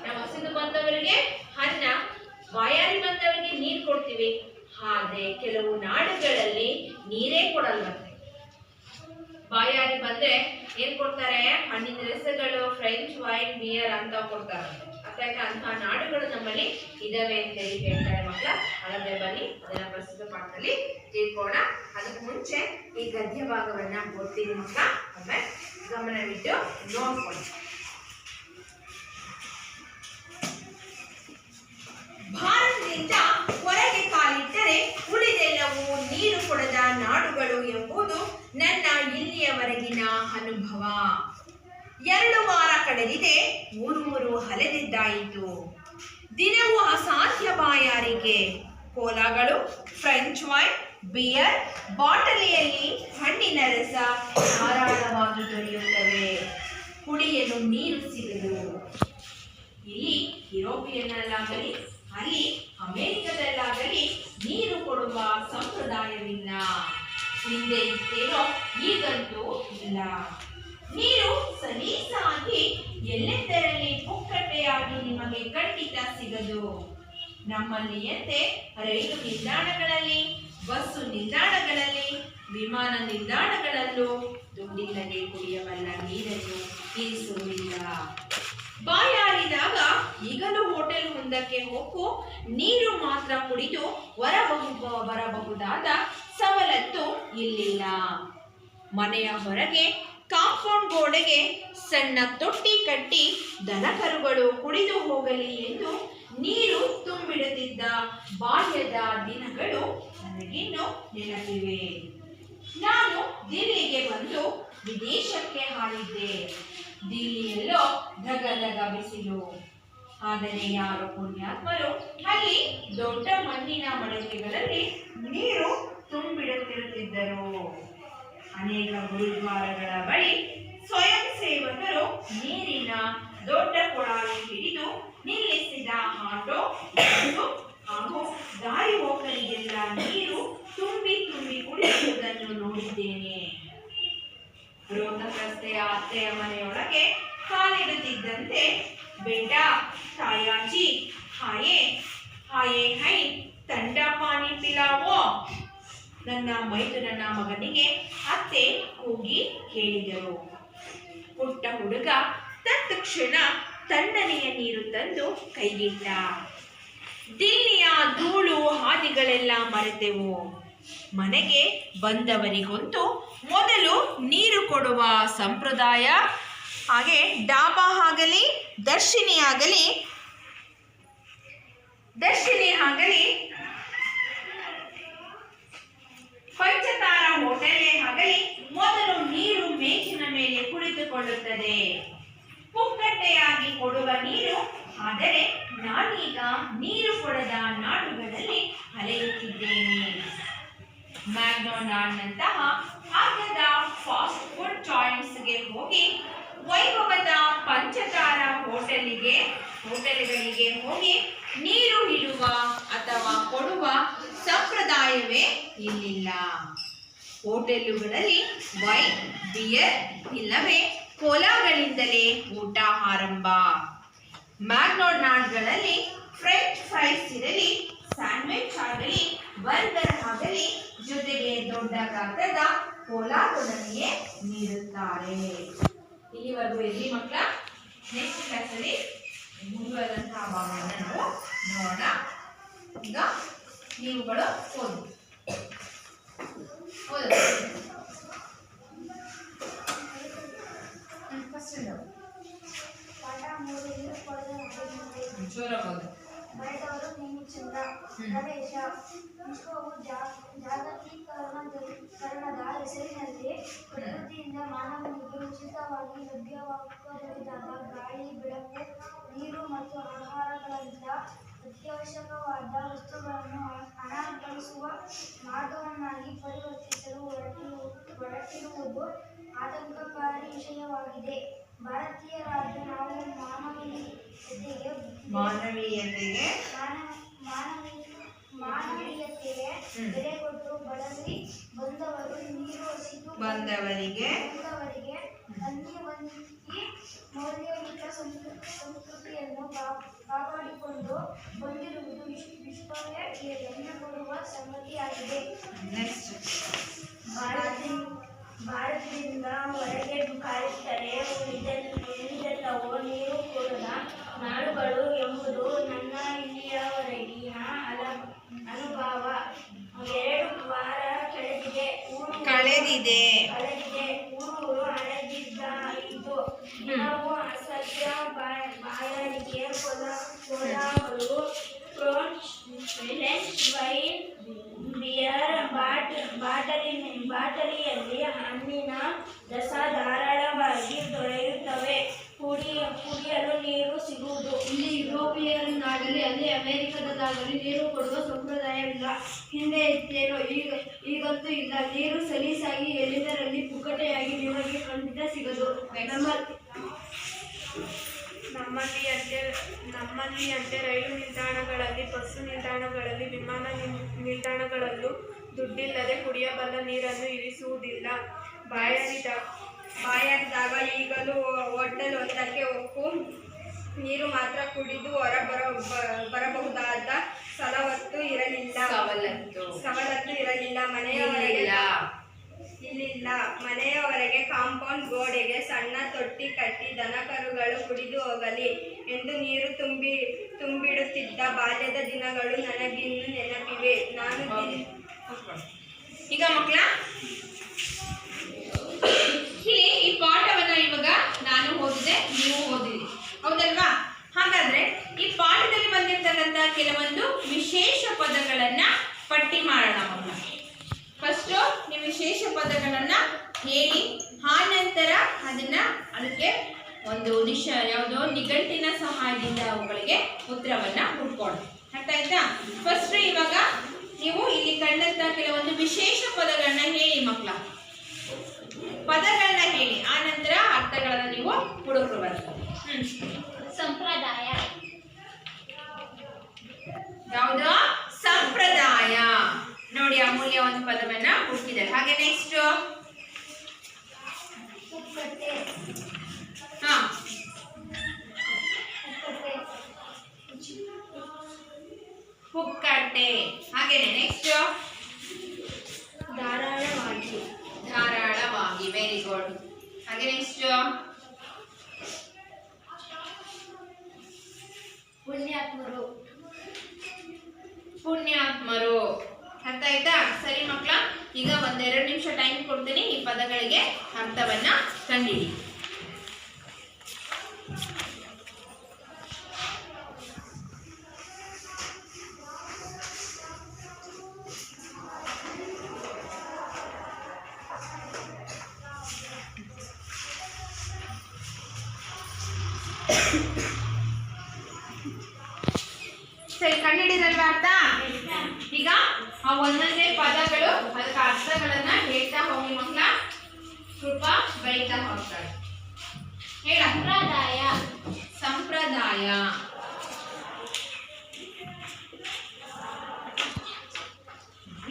ನಾವು ಹಸಿದು ಬಂದವರಿಗೆ ಅನ್ನ, ಬಾಯಾರಿ ಬಂದವರಿಗೆ ನೀರು ಕೊಡ್ತೀವಿ. ಆದ್ರೆ ಕೆಲವು ನಾಡುಗಳಲ್ಲಿ ನೀರೇ ಕೊಡಲ್ವಂತೆ. ಬಾಯಾರಿ ಬಂದ್ರೆ ಏನ್ ಕೊಡ್ತಾರೆ? ಹಣ್ಣಿನ ರಸಗಳು, ಫ್ರೆಂಚ್ ವೈನ್, ಬಿಯರ್ ಅಂತ ಕೊಡ್ತಾರೆ. ಅರ್ಥಾಯ್ತಾ? ಅಂತಹ ನಾಡುಗಳು ನಮ್ಮಲ್ಲಿ ಇದಾವೆ ಅಂತ ಹೇಳಿ ಹೇಳ್ತಾರೆ ಮಕ್ಕಳ. ಹಾಗಾದ್ರೆ ಬನ್ನಿ ಅದನ್ನ ಪ್ರಸ್ತುತ ಪಾಠದಲ್ಲಿ ತಿಳ್ಕೋಣ. ಅದಕ್ಕೆ ಮುಂಚೆ ಈ ಗದ್ಯ ಭಾಗವನ್ನ ಓದ್ತೀನಿ ಮಕ್ಕಳ. ಒಮ್ಮೆ ಗಮನವಿಟ್ಟು ನೋಡ್ಕೊಳ್ಳಿ. ಭಾರತದಿಂದ ಹೊರಗೆ ಕಾಲಿಟ್ಟರೆ ಉಳಿದೆಲ್ಲವೂ ನೀರು ಕೊಡದ ನಾಡುಗಳು ಎಂಬುದು ನನ್ನ ಇಲ್ಲಿಯವರೆಗಿನ ಅನುಭವ. 2 ವಾರ ಕಳೆದಿದೆ, ಊರೂರು ಅಲೆದಿದ್ದಾಯಿತು. ದಿನವೂ ಅಸಾಧ್ಯ ಬಾಯಾರಿಕೆ. ಕೋಲಾಗಳು, ಫ್ರೆಂಚ್ ವೈನ್, ಬಿಯರ್, ಬಾಟಲಿಯಲ್ಲಿ ಹಣ್ಣಿನ ರಸ ಧಾರಾಳವಾಗಿ ದೊರೆಯುತ್ತವೆ. ಕುಡಿಯಲು ನೀರು ಸಿಗದು. ಇಲ್ಲಿ ಯುರೋಪಿಯನ್ನಲ್ಲಾಗಲಿ ಅಲ್ಲಿ ಅಮೆರಿಕದಲ್ಲಾಗಲಿ ನೀರು ಕೊಡುವ ಸಂಪ್ರದಾಯವಿಲ್ಲ. ಹಿಂದೆ ಇತ್ತೇನೋ ಈಗಂತೂ ಇಲ್ಲ. ನೀರು ಸಲೀಸಾಗಿ ಎಲ್ಲೆಂದರಲ್ಲಿ ಪುಕ್ಕಟ್ಟೆಯಾಗಿ ನಿಮಗೆ ಖಂಡಿತ ಸಿಗದು. ನಮ್ಮಲ್ಲಿಯಂತೆ ರೈಲು ನಿಲ್ದಾಣಗಳಲ್ಲಿ, ಬಸ್ಸು ನಿಲ್ದಾಣಗಳಲ್ಲಿ, ವಿಮಾನ ನಿಲ್ದಾಣಗಳಲ್ಲೂ ದುಡ್ಡಿಲ್ಲದೆ ಕುಡಿಯಬಲ್ಲ ನೀರನ್ನು ಇರಿಸುವುದಿಲ್ಲ. ಬಾಯಾರಿದಾಗ ಈಗಲೂ ಹೋಟೆಲ್ ಒಂದಕ್ಕೆ ಹೋಗು ನೀರು ಮಾತ್ರ ಕುಡಿದು ಬರಬಹುದಾದ ಸವಲತ್ತು ಇಲ್ಲಿಲ್ಲ. ಮನೆಯ ಹೊರಗೆ ಕಾಂಪೌಂಡ್ ಗೋಡೆಗೆ ಸಣ್ಣ ತೊಟ್ಟಿ ಕಟ್ಟಿ ದನಕರುಗಳು ಕುಡಿದು ಹೋಗಲಿ ಎಂದು ನೀರು ತುಂಬಿಡುತ್ತಿದ್ದ ಬಾಲ್ಯದ ದಿನಗಳು ನನಗಿನ್ನೂ ನೆನಪಿವೆ. ನಾನು ದಿಲ್ಲಿಗೆ ಬಂದು ವಿದೇಶಕ್ಕೆ ಹಾರಿದ್ದೆ. ದಿಲ್ಲಿಯಲ್ಲೋ ಧಗ ಬಿಸಿಲು. ಆದರೆ ಯಾರು ಪುಣ್ಯಾತ್ಮರು ಅಲ್ಲಿ ದೊಡ್ಡ ಮಣ್ಣಿನ ಮಡಕೆಗಳಲ್ಲಿ ನೀರು ತುಂಬಿಡುತ್ತಿರುತ್ತಿದ್ದರು. ಅನೇಕ ಗುರುದ್ವಾರಗಳ ಬಳಿ ಸ್ವಯಂ ಸೇವಕರು ನೀರಿನ ದೊಡ್ಡ ಕೊಳಾಯಿ ಹಿಡಿದು ನಿಲ್ಲಿಸಿದ ಆಟೋ ಹಾಗೂ ದಾರಿ ಹೋಕರಿಗೆಲ್ಲ ನೀರು ತುಂಬಿ ಕುಡಿಯುವುದನ್ನು ನೋಡಿದ್ದೇನೆ. ರೋಹ್ತಕ್ ರಸ್ತೆಯ ಅತ್ತೆಯ ಮನೆಯೊಳಗೆ ಕಾಲಿಡುತ್ತಿದ್ದಂತೆ ಬೇಟಾ ತಾಯಾಜಿ ಹಾಯೇ ಹೈ ತಂಡ ಪಾನಿ ಪಿಲಾವೋ ನನ್ನ ಮೈದುನನ ಮಗನಿಗೆ ಅತ್ತೆ ಕೂಗಿ ಹೇಳಿದರು. ಪುಟ್ಟ ಹುಡುಗ ತತ್ಕ್ಷಣ ತಣ್ಣನೆಯ ನೀರು ತಂದು ಕೈಗಿಟ್ಟ. ದಿಲ್ಲಿಯ ಧೂಳು ಹಾದಿಗಳೆಲ್ಲ ಮರೆತೆವು. ಮನೆಗೆ ಬಂದವರಿಗಂತೂ ಮೊದಲು ನೀರು ಕೊಡುವ ಸಂಪ್ರದಾಯ. ಹಾಗೆ ಡಾಬಾ ಆಗಲಿ ದರ್ಶಿನಿ ಆಗಲಿ ಪಂಚತಾರ ಹೋಟೆಲೇ ಆಗಲಿ ಮೊದಲು ನೀರು ಮೇಜಿನ ಮೇಲೆ ಕುಳಿತುಕೊಳ್ಳುತ್ತದೆ. ಪುಕ್ಕಟ್ಟೆಯಾಗಿ ಕೊಡುವ ನೀರು. ಆದರೆ ನಾನೀಗ ನೀರು ಕೊಡದ ನಾಡುಗಳಲ್ಲಿ ಅಲೆಯುತ್ತಿದ್ದೇನೆ. ಮ್ಯಾಕ್ಡೊನಾಲ್ಡ್ನಂತಹ ಅಗ್ಗದ ಫಾಸ್ಟ್ ಫುಡ್ ಜಾಯಿಂಟ್ಸ್ಗೆ ಹೋಗಿ, ವೈಭವದ ಪಂಚತಾರ ಹೋಟೆಲ್ಗಳಿಗೆ ಹೋಗಿ ನೀರು ಇಡುವ ಅಥವಾ ಕೊಡುವ ಸಂಪ್ರದಾಯವೇ ಇಲ್ಲಿಲ್ಲ. ಹೋಟೆಲುಗಳಲ್ಲಿ ವೈನ್, ಬಿಯರ್ ಇಲ್ಲವೇ ಕೋಲಾಗಳಿಂದಲೇ ಊಟ ಆರಂಭ. ಮ್ಯಾಕ್ಡೊನಾಲ್ಡ್ಗಳಲ್ಲಿ ಫ್ರೆಂಚ್ ಫ್ರೈಸ್ ಇರಲಿ, ಸ್ಯಾಂಡ್ವಿಚ್ ಆಗಲಿ, ಬರ್ಗರ್ ಆಗಲಿ, ಜೊತೆಗೆ ದೊಡ್ಡ ಗಾತ್ರದ ಕೋಲಾದೊಡನೆಯೇ ನೀಡುತ್ತಾರೆ. ಇಲ್ಲಿವರೆಗೂ ಎಲ್ಲಿ ಮಕ್ಕಳ? ನೆಕ್ಸ್ಟ್ ಕ್ಲಾಸಲ್ಲಿ ಮುಂದುವರೆದಂತಹ ಭಾಗವನ್ನು ನಾವು ನೋಡೋಣ. ಈಗ ನೀವುಗಳು ಓದಿ. ಬರೆದವರು ನೇಮಿಚಂದ್ರ. ಪ್ರದೇಶ ವಿಶ್ವವು ಜಾಗತೀಕರಣದ ಹೆಸರಿನಲ್ಲಿ ಪ್ರಕೃತಿಯಿಂದ ಮಾನವನಿಗೆ ಉಚಿತವಾಗಿ ಲಭ್ಯವಾಗಬಹುದಾದ ಗಾಳಿ, ಬೆಳಕು, ನೀರು ಮತ್ತು ಆಹಾರಗಳಂಥ ಅತ್ಯವಶ್ಯಕವಾದ ವಸ್ತುಗಳನ್ನು ಹಣ ಗಳಿಸುವ ಮಾರ್ಗವನ್ನಾಗಿ ಪರಿವರ್ತಿಸಲು ಹೊರಟಿರುವುದು ಆತಂಕಕಾರಿ ವಿಷಯವಾಗಿದೆ. ಭಾರತೀಯರಾದ ನಾವು ಮಾನವೀಯತೆಗೆ ಬೆಲೆ ಕೊಟ್ಟು ಬಳಸಿ ಬಂದವರು ನೀರು ಹಸಿದು ಬಂದವರಿಗೆ ಅನ್ನಿ ಮೌಲ್ಯಯುತ ಸಂಸ್ಕೃತಿಯನ್ನು ಕಾಪಾಡಿಕೊಂಡು ಬಂದಿರುವುದು ವಿಶ್ವವೇ ಹೆಮ್ಮೆ ಕೊಡುವ ಸಂಗತಿಯಾಗಿದೆ. ಭಾರತದಿಂದ ಹೊರಗೆ ಕಾಲಿಟ್ಟರೆ ಉಳಿದೆಲ್ಲವೂ ನೀರು ಕೂಡದ ನಾಡುಗಳು ಎಂಬುದು ನನ್ನ ಇಲ್ಲಿಯವರೆಗಿನ ಅನುಭವ. 2 ವಾರ ಕಳೆದಿದೆ. ಊರು ಹಳದಿದ್ದಾಯಿತು. ದಿನವೂ ಅಸಹ್ಯ ಬಾಯಾರಿಕೆ, ಕೋಲಾಹಲಗಳು, ವೈನ್, ಬಿಯರ್ ಬಾಟಲಿಯಲ್ಲಿ ಹಣ್ಣಿನ ರಸ ಧಾರಾಳವಾಗಿ ದೊರೆಯುತ್ತವೆ. ಕುಡಿಯಲು ನೀರು ಸಿಗುವುದು. ಇಲ್ಲಿ ಯುರೋಪಿಯನ್ನಾಗಲಿ ಅಲ್ಲಿ ಅಮೆರಿಕದಲ್ಲಾಗಲಿ ನೀರು ಕೊಡುವ ಸಂಪ್ರದಾಯವಿಲ್ಲ. ಹಿಂದೆ ಇತ್ತೇನೋ, ಈಗಂತೂ ಇಲ್ಲ. ನೀರು ಸಲೀಸಾಗಿ ಎಲ್ಲಿಂದರಲ್ಲಿ ಪುಕ್ಕಟೆಯಾಗಿ ನಿಮಗೆ ಖಂಡಿತ ಸಿಗದು. ನಮ್ಮಲ್ಲಿಯಂತೆ ರೈಲು ನಿಲ್ದಾಣಗಳಲ್ಲಿ, ಬಸ್ಸು ನಿಲ್ದಾಣಗಳಲ್ಲಿ, ವಿಮಾನ ನಿಲ್ದಾಣಗಳಲ್ಲೂ ದುಡ್ಡಿಲ್ಲದೆ ಕುಡಿಯಬಲ್ಲ ನೀರನ್ನು ಇರಿಸುವುದಿಲ್ಲ. ಬಾಯಾರಿದಾಗ ಈಗಲೂ ಹೋಟೆಲ್ ಒಂದಕ್ಕೆ ಒಪ್ಪು ನೀರು ಮಾತ್ರ ಕುಡಿದು ಬರಬಹುದಾದ ಸವಲತ್ತು ಇರಲಿಲ್ಲ. ಮನೆಯವರೆಗೆ ಕಾಂಪೌಂಡ್ ಗೋಡೆಗೆ ಸಣ್ಣ ತೊಟ್ಟಿ ಕಟ್ಟಿ ದನಕರುಗಳು ಕುಡಿದು ಹೋಗಲಿ ಎಂದು ನೀರು ತುಂಬಿಡುತ್ತಿದ್ದ ಬಾಲ್ಯದ ದಿನಗಳು ನನಗಿನ್ನೂ ನೆನಪಿವೆ. ಈಗ ಮಕ್ಕಳ ಇಲ್ಲಿ ಈ ಪಾಠವನ್ನ ಇವಾಗ ನಾನು ಓದಿದೆ, ನೀವು ಓದಿರಿ, ಹೌದಲ್ವಾ? ಹಾಗಾದ್ರೆ ಈ ಪಾಠದಲ್ಲಿ ಬಂದಿರ್ತಕ್ಕಂಥ ಕೆಲವೊಂದು ವಿಶೇಷ ಪದಗಳನ್ನ ಪಟ್ಟಿ ಮಾಡೋಣ ಮಕ್ಕಳ. ಫಸ್ಟ್ ನೀವು ವಿಶೇಷ ಪದಗಳನ್ನ ಹೇಳಿ, ಆನಂತರ ಅದಕ್ಕೆ ಒಂದು ಯಾವುದೋ ನಿಘಂಟಿನ ಸಹಾಯದಿಂದ ಅವುಗಳಿಗೆ ಉತ್ತರವನ್ನ ಹುಡ್ಕೊಳ್ಳಿ. ಅರ್ಥ ಆಯ್ತಾ? ಫಸ್ಟ್ ಇವಾಗ ನೀವು ಇಲ್ಲಿ ಕಂಡಂತ ಕೆಲವೊಂದು ವಿಶೇಷ ಪದಗಳನ್ನ ಹೇಳಿ ಮಕ್ಕಳ. ಪದಗಳನ್ನ ಹೇಳಿ, ಆನಂತರ ಅರ್ಥಗಳನ್ನ ನೀವು ಹುಡುಕಬೇಕು. ಸಂಪ್ರದಾಯ. ಯಾವುದು? ಸಂಪ್ರದಾಯ. ನೋಡಿ, ಅಮೂಲ್ಯ ಒಂದು ಪದವನ್ನ ಹುಡುಕಿದ್ದಾರೆ. ಹಾಗೆ ನೆಕ್ಸ್ಟ್ ಪುಕ್ಕಟ್ಟೆ. ಹಾಗೇನೆ ನೆಕ್ಸ್ಟ್ ಧಾರಾಳವಾಗಿ. Very good. ಹಾಗೆ ನೆಕ್ಸ್ಟ್ ಪುಣ್ಯಾತ್ಮರು. ಅರ್ಥ ಆಯ್ತಾ? ಸರಿ ಮಕ್ಕಳ, ಈಗ 1-2 ನಿಮಿಷ ಟೈಮ್ ಕೊಡ್ತೀನಿ, ಈ ಪದಗಳಿಗೆ ಅರ್ಥವನ್ನ ಕಂಡಿಡಿ. ಸರಿ, ಕಂಡಿಡಿದಲ್ವಾ ಅರ್ಥ? ಈಗ ಆ ಒಂದೊಂದೇ ಪದಗಳು ಅದಕ್ಕೆ ಅರ್ಥಗಳನ್ನ ಹೇಳ್ತಾ ಹೋಗಿ ಮಕ್ಕಳ. ಕೃಪಾ ಬೈತಾ ಹೋಗ್ತಾರೆ. ಹೇಳ. ಸಂಪ್ರದಾಯ.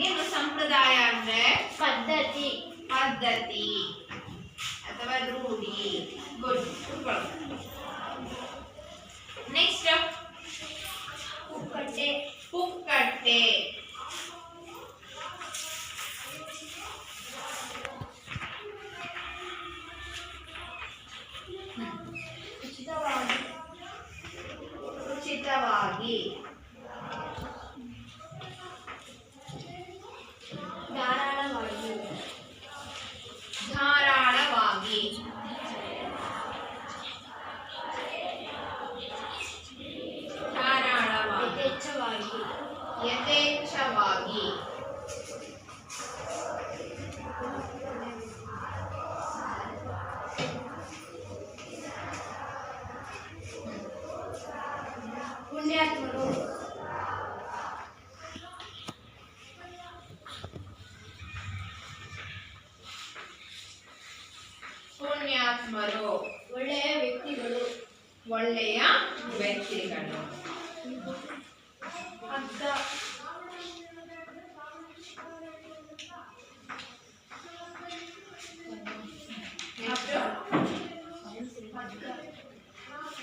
ಏನು ಸಂಪ್ರದಾಯ ಅಂದ್ರೆ? ಪದ್ಧತಿ ಅಥವಾ ರೂಢಿ. ಗುಡ್. ನೆಕ್ಸ್ಟ್ ಪುಕ್ಕಟ್ಟೆ. ಉಚಿತವಾಗಿ. ಧಾರಾಳವಾಗಿ. ಯಥೇಚ್ಛವಾಗಿ. ಪುಣ್ಯಾತ್ಮರು. ಒಳ್ಳೆಯ ವ್ಯಕ್ತಿಗಳು.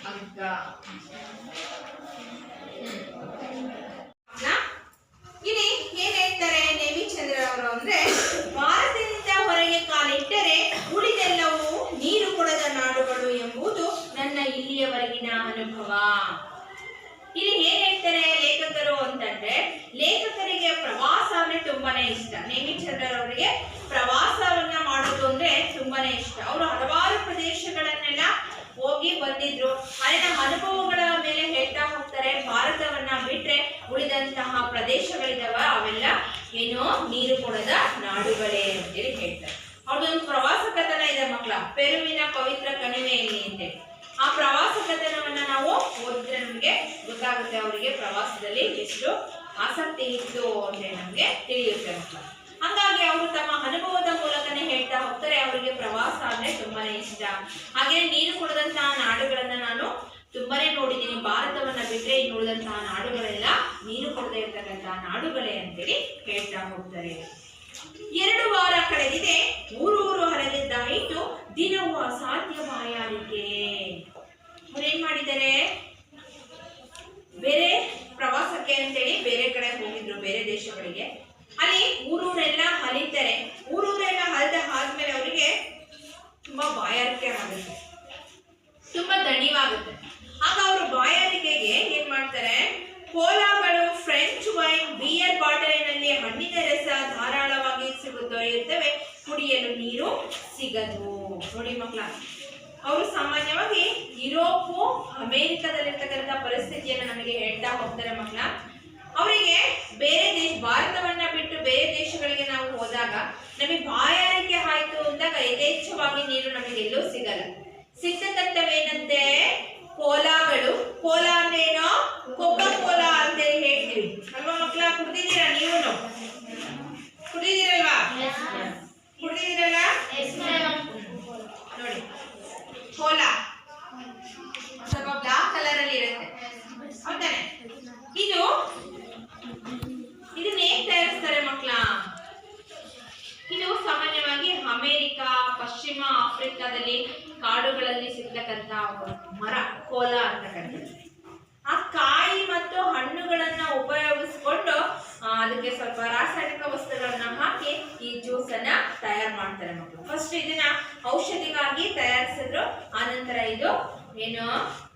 ಅಗ್ಗ. ಇಲ್ಲಿ ಏನ್ ಹೇಳ್ತಾರೆ ನೇಮಿಚಂದ್ರ ಅವರು ಅಂದ್ರೆ, ಭಾರತದಿಂದ ಹೊರಗೆ ಕಾಲಿಟ್ಟರೆ ಇಲ್ಲಿಯವರೆಗಿನ ಅನುಭವ. ಇಲ್ಲಿ ಏನ್ ಹೇಳ್ತಾರೆ ಲೇಖಕರು ಅಂತಂದ್ರೆ, ಲೇಖಕರಿಗೆ ಪ್ರವಾಸ ಅಂದ್ರೆ ತುಂಬಾನೇ ಇಷ್ಟ. ನೇಮಿಚಂದ್ರರವರಿಗೆ ಪ್ರವಾಸವನ್ನ ಮಾಡೋದು ಅಂದ್ರೆ ತುಂಬಾನೇ ಇಷ್ಟ. ಅವರು ಹಲವಾರು ಪ್ರದೇಶಗಳನ್ನೆಲ್ಲ ಹೋಗಿ ಬಂದಿದ್ರು. ಅಲ್ಲಿನ ಅನುಭವಗಳ ಮೇಲೆ ಹೇಳ್ತಾ ಹೋಗ್ತಾರೆ. ಭಾರತವನ್ನ ಬಿಟ್ರೆ ಉಳಿದಂತಹ ಪ್ರದೇಶಗಳಿದಾವ ಅವೆಲ್ಲ ಏನು ನೀರು ಕೊಡದ ನಾಡುಗಳೇ ಅಂತೇಳಿ ಹೇಳ್ತಾರೆ. ಅವ್ರದೊಂದು ಪ್ರವಾಸ ಕಥನ ಇದೆ ಮಕ್ಕಳ, ಪೆರುವಿನ ಪವಿತ್ರ ಕಣಿವೆಯಲ್ಲಿ ಅಂತೇಳಿ. ಆ ಪ್ರವಾಸ ಕಥನವನ್ನ ನಾವು ಓದಿದ್ರೆ ನಮ್ಗೆ ಗೊತ್ತಾಗುತ್ತೆ ಅವರಿಗೆ ಪ್ರವಾಸದಲ್ಲಿ ಎಷ್ಟು ಆಸಕ್ತಿ ಇತ್ತು ಅಂದ್ರೆ ನಮ್ಗೆ ತಿಳಿಯುತ್ತೆ ಮಕ್ಕಳ. ಹಾಗಾಗಿ ಅವರು ತಮ್ಮ ಅನುಭವದ ಮೂಲಕನೇ ಹೇಳ್ತಾ ಹೋಗ್ತಾರೆ ಅವರಿಗೆ ಪ್ರವಾಸ ಅಂದ್ರೆ ತುಂಬಾನೇ ಇಷ್ಟ. ಹಾಗೆ ನೀರು ಕೊಡದಂತಹ ನಾಡುಗಳನ್ನ ನಾನು ತುಂಬಾನೇ ನೋಡಿದ್ದೀನಿ. ಭಾರತವನ್ನ ಬಿಟ್ರೆ ಇನ್ನು ಉಳಿದಂತಹ ನಾಡುಗಳೆಲ್ಲ ನೀರು ಕೊಡದೇ ಇರ್ತಕ್ಕಂತಹ ನಾಡುಗಳೇ ಅಂತೇಳಿ ಹೇಳ್ತಾ ಹೋಗ್ತಾರೆ. 2 ವಾರ ಕಳೆದಿದೆ, ಊರೂರು ಹರಗಿದ್ದಾಯಿತು, ದಿನವೂ ಅಸಾಧ್ಯ ಬಾಯಾರಿಕೆ. ಅವ್ರೇನ್ ಮಾಡಿದ್ದಾರೆ, ಬೇರೆ ಪ್ರವಾಸಕ್ಕೆ ಅಂತೇಳಿ ಬೇರೆ ಕಡೆ ಹೋಗಿದ್ರು, ಬೇರೆ ದೇಶಗಳಿಗೆ. ಅಲ್ಲಿ ಊರೂರೆಲ್ಲ ಹಲಿತಾರೆ. ಊರೂರೆಲ್ಲ ಹಲ್ದ ಆದ್ಮೇಲೆ ಅವರಿಗೆ ತುಂಬಾ ಬಾಯಾರಿಕೆ ಆಗುತ್ತೆ, ತುಂಬಾ ದಣಿವಾಗುತ್ತೆ. ಆಗ ಅವರು ಬಾಯಾರಿಕೆಗೆ ಏನ್ ಮಾಡ್ತಾರೆ, ಕೋಲಾಗಳು, ಫ್ರೆಂಚ್ ವೈನ್, ಬಿಯರ್ ಬಾಟಲಿನಲ್ಲಿ ಹಣ್ಣಿನ ರಸ ಧಾರಾಳವಾಗಿ ದೊರೆಯುತ್ತವೆ, ಕುಡಿಯಲು ನೀರು ಸಿಗದು. ನೋಡಿ ಮಕ್ಕಳ, ಅವರು ಸಾಮಾನ್ಯವಾಗಿ ಯುರೋಪು ಅಮೆರಿಕದಲ್ಲಿರ್ತಕ್ಕಂಥ ಪರಿಸ್ಥಿತಿಯನ್ನು ನಮಗೆ ಹೇಳ್ತಾ ಹೋಗ್ತಾರೆ ಮಕ್ಕಳ. ಅವರಿಗೆ ಬೇರೆ ಭಾರತವನ್ನ ಬಿಟ್ಟು ಬೇರೆ ದೇಶಗಳಿಗೆ ನಾವು ಹೋದಾಗ ನಮಗೆ ಬಾಯಾರಿಕೆ ಆಯ್ತು ಅಂದಾಗ ಯಥೇಚ್ಛವಾಗಿ ನೀರು ನಮಗೆ ಎಲ್ಲೂ ಸಿಗಲ್ಲ. ಸಿಗ್ತಕ್ಕಂಥವೇನಂತೆ, ಕೋಲಾಗಳು. ಕೋಲಾ ಅಂದ್ರೆ ಏನೋ, ಕೊಕೋ ಕೋಲಾ ಅಂತೇಳಿ ಹೇಳ್ತೀವಿ ಅಲ್ವಾ ಮಕ್ಕಳ? ಕುಡ್ದಿದ್ದೀರಾ ನೀವು? ಕುಡಿದಿರಲ್ವಾ? ಕುಡಿದಿರಲ್ಲ ನೋಡಿ, ಕೋಲಾ ಸ್ವಲ್ಪ ಬ್ಲಾಕ್ ಕಲರ್ ಅಲ್ಲಿ ಇರುತ್ತೆ ಹೌದಾನೆ? ಇದನ್ನ ಹೇಗ್ ತಯಾರಿಸ್ತಾರೆ ಮಕ್ಕಳ? ಇದು ಸಾಮಾನ್ಯವಾಗಿ ಅಮೆರಿಕ, ಪಶ್ಚಿಮ ಆಫ್ರಿಕಾದಲ್ಲಿ ಕಾಡುಗಳಲ್ಲಿ ಸಿಗ್ತಕ್ಕಂತ ಮರ ಕೋಲಾ ಅಂತಕ್ಕಂಥದ್ದು. ಆ ಕಾಯಿ ಮತ್ತು ಹಣ್ಣುಗಳನ್ನ ಉಪಯೋಗಿಸ್ಕೊಂಡು ಅದಕ್ಕೆ ಸ್ವಲ್ಪ ರಾಸಾಯನಿಕ ವಸ್ತುಗಳನ್ನ ಹಾಕಿ ಈ ಜ್ಯೂಸ್ ಅನ್ನ ತಯಾರು ಮಾಡ್ತಾರೆ ಮಕ್ಕಳು. ಫಸ್ಟ್ ಇದನ್ನ ಔಷಧಿಗಾಗಿ ತಯಾರಿಸಿದ್ರು, ಆನಂತರ ಇದು ಏನು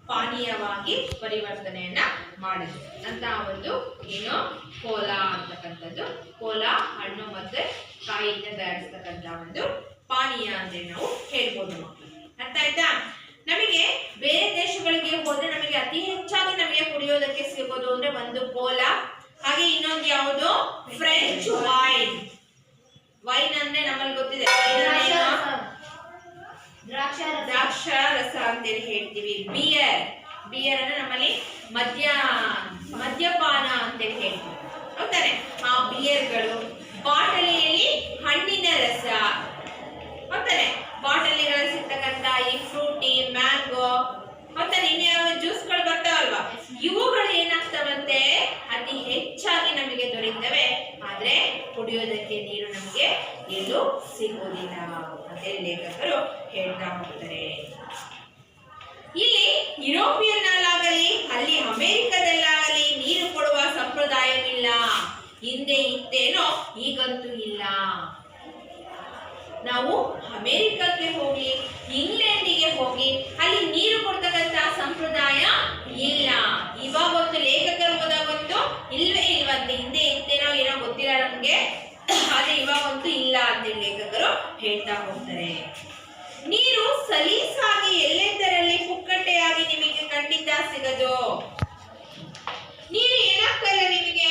ಪಾನೀಯವಾಗಿ ಪರಿವರ್ತನೆಯನ್ನ ಮಾಡಿದ್ರು ಅಂತ ಒಂದು ಏನು ಕೋಲಾ ಅಂತಕ್ಕಂಥದ್ದು. ಕೋಲಾ ಹಣ್ಣು ಮತ್ತೆ ಕಾಯಿಯಿಂದ ತಯಾರಿಸ್ತಕ್ಕಂಥ ಒಂದು ಪಾನೀಯ ಅಂದ್ರೆ ನಾವು ಹೇಳ್ಬೋದು ಮಕ್ಕಳು. ಅರ್ಥ ಆಯ್ತಾ? ನಮಗೆ ಬೇರೆ ದೇಶಗಳಿಗೆ ಹೋದ್ರೆ ನಮಗೆ ಅತಿ ಹೆಚ್ಚಾಗಿ ನಮಗೆ ಕುಡಿಯೋದಕ್ಕೆ ಸಿಗೋದು ಅಂದ್ರೆ ಒಂದು ಕೋಲಾ, ಹಾಗೆ ಇನ್ನೊಂದು ಯಾವುದು ಫ್ರೆಂಚ್ ವೈನ್. ವೈನ್ ಅಂದ್ರೆ ನಮ್ಮಲ್ಲಿ ಗೊತ್ತಿದೆ, ದ್ರಾಕ್ಷ ರಸ ಅಂತೇಳಿ ಹೇಳ್ತೀವಿ. ಬಿಯರ್ ಅಂದ್ರೆ ನಮ್ಮಲ್ಲಿ ಮದ್ಯಪಾನ ಅಂತೇಳಿ ಹೇಳ್ತೀವಿ ಹೌದಾನೆ? ಆ ಬಿಯರ್ಗಳು, ಬಾಟಲಿಯಲ್ಲಿ ಹಣ್ಣಿನ ರಸ ಹೌದಾನೆ? ಬಾಟಲಿಗಳಲ್ಲಿ ಸಿಗ್ತಕ್ಕಂಥ ಈ ಫ್ರೂಟಿ, ಮ್ಯಾಂಗೋ ಹೌದಾನೆ, ಇನ್ಯಾವ ಜ್ಯೂಸ್ಗಳು ಬರ್ತಾವಲ್ವಾ, ಇವುಗಳು ಏನಾಗ್ತವಂತೆ ಅತಿ ಹೆಚ್ಚಾಗಿ ನಮಗೆ ದೊರೆಯುತ್ತವೆ. ಆದ್ರೆ ಕುಡಿಯೋದಕ್ಕೆ ನೀರು ನಮಗೆ ಎಲ್ಲೂ ಸಿಗೋದಿಲ್ಲ ಅಂತೇಳಿ ಲೇಖಕರು ಹೇಳ್ತಾ ಹೋಗ್ತಾರೆ. ಇಲ್ಲಿ ಯುರೋಪಿಯನ್ನಲ್ಲಾಗಲಿ ಅಲ್ಲಿ ಅಮೆರಿಕದಲ್ಲಾಗಲಿ ನೀರು ಕೊಡುವ ಸಂಪ್ರದಾಯವಿಲ್ಲ. ಹಿಂದೆ ಇತ್ತೇನೋ, ಈಗಂತೂ ಇಲ್ಲ. ನಾವು ಅಮೆರಿಕಕ್ಕೆ ಹೋಗಿ, ಇಂಗ್ಲೆಂಡಿಗೆ ಹೋಗಿ ಅಲ್ಲಿ ನೀರು ಕೊಡ್ತಕ್ಕಂಥ ಸಂಪ್ರದಾಯ ಇಲ್ಲ. ಇವಾಗೊಂದು ಲೇಖಕರು ಹೋದಾಗಂತೂ ಇಲ್ವೇ ಇಲ್ವಂತೆ. ಹಿಂದೆ ಇತ್ತೇನೋ ಏನೋ ಗೊತ್ತಿಲ್ಲ ನಮ್ಗೆ, ಆದ್ರೆ ಇವಾಗಂತೂ ಇಲ್ಲ ಅಂತ ಲೇಖಕರು ಹೇಳ್ತಾ ಹೋಗ್ತಾರೆ. ನೀರು ಸಲೀಸಾಗಿ ಎಲ್ಲೆಂದರಲ್ಲಿ ಪುಕ್ಕಟ್ಟೆಯಾಗಿ ನಿಮಗೆ ಖಂಡಿತ ಸಿಗದು. ನೀರು ಏನಾಗ್ತಲ್ಲ ನಿಮಗೆ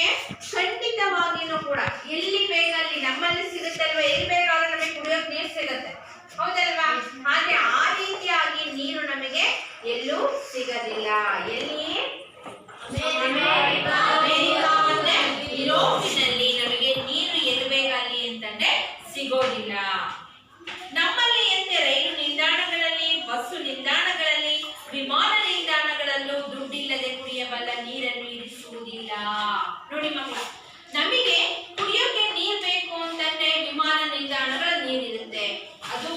ಖಂಡಿತವಾಗಿನೂ ಕೂಡ ಎಲ್ಲಿ ಬೇಕಲ್ಲಿ ನಮ್ಮಲ್ಲಿ ಸಿಗುತ್ತಲ್ವ, ಎಲ್ಲಿ ಬೇಕಾದ್ರೂ ನಮಗೆ ಕುಡಿಯೋಕೆ ನೀರು ಸಿಗುತ್ತೆ ಹೌದಲ್ವಾ? ಆದ್ರೆ ಆ ರೀತಿಯಾಗಿ ನೀರು ನಮಗೆ ಎಲ್ಲೂ ಸಿಗೋದಿಲ್ಲ. ಎಲ್ಲಿ? ಅಮೆರಿಕ ಮತ್ತೆ ಯುರೋಪಿನಲ್ಲಿ ನಮಗೆ ನೀರು ಎಲ್ಲಿ ಬೇಕಲ್ಲಿ ಅಂತಂದ್ರೆ ಸಿಗೋದಿಲ್ಲ. ನಮ್ಮಲ್ಲಿ ಎಂತೆ ರೈಲು ನಿಲ್ದಾಣಗಳಲ್ಲಿ, ಬಸ್ಸು ನಿಲ್ದಾಣಗಳಲ್ಲಿ, ವಿಮಾನ ನಿಲ್ದಾಣಗಳಲ್ಲೂ ದುಡ್ಡಿಲ್ಲದೆ ಕುಡಿಯಬಲ್ಲ ನೀರನ್ನು ಇರಿಸುವುದಿಲ್ಲ. ನೋಡಿ ಮಕ್ಕಳ, ನಮಗೆ ಕುಡಿಯೋಕೆ ನೀರು ಬೇಕು ಅಂತಂದ್ರೆ ವಿಮಾನ ನಿಲ್ದಾಣಗಳ ನೀರಿರುತ್ತೆ. ಅದು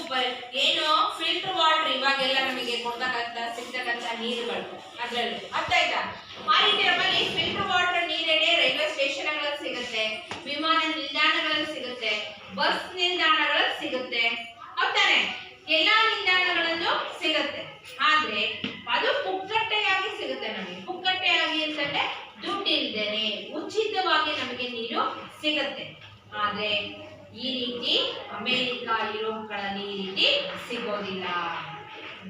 ಏನು ಫಿಲ್ಟರ್ ವಾಟರ್ ಇವಾಗೆಲ್ಲ ನಮಗೆ ಸಿಗ್ತಕ್ಕಂಥ ನೀರುಗಳು ಅದ್ರಲ್ಲಿ. ಅರ್ಥ ಆಯ್ತಾ? ಆ ರೀತಿ ನಮ್ಮಲ್ಲಿ ಫಿಲ್ಟರ್ ವಾಟರ್ ನೀರೇನೆ ರೈಲ್ವೆ ಸ್ಟೇಷನ್ಗಳಲ್ಲಿ ಸಿಗುತ್ತೆ, ವಿಮಾನ ನಿಲ್ದಾಣಗಳಲ್ಲಿ ಸಿಗುತ್ತೆ, ಬಸ್ ನಿಲ್ದಾಣಗಳಲ್ಲಿ ಸಿಗುತ್ತೆ ಹೌದಾನೆ? ಎಲ್ಲಾ ನಿಲ್ದಾಣಗಳಲ್ಲೂ ಸಿಗುತ್ತೆ. ಆದ್ರೆ ಅದು ಸಿಗೋದಿಲ್ಲ.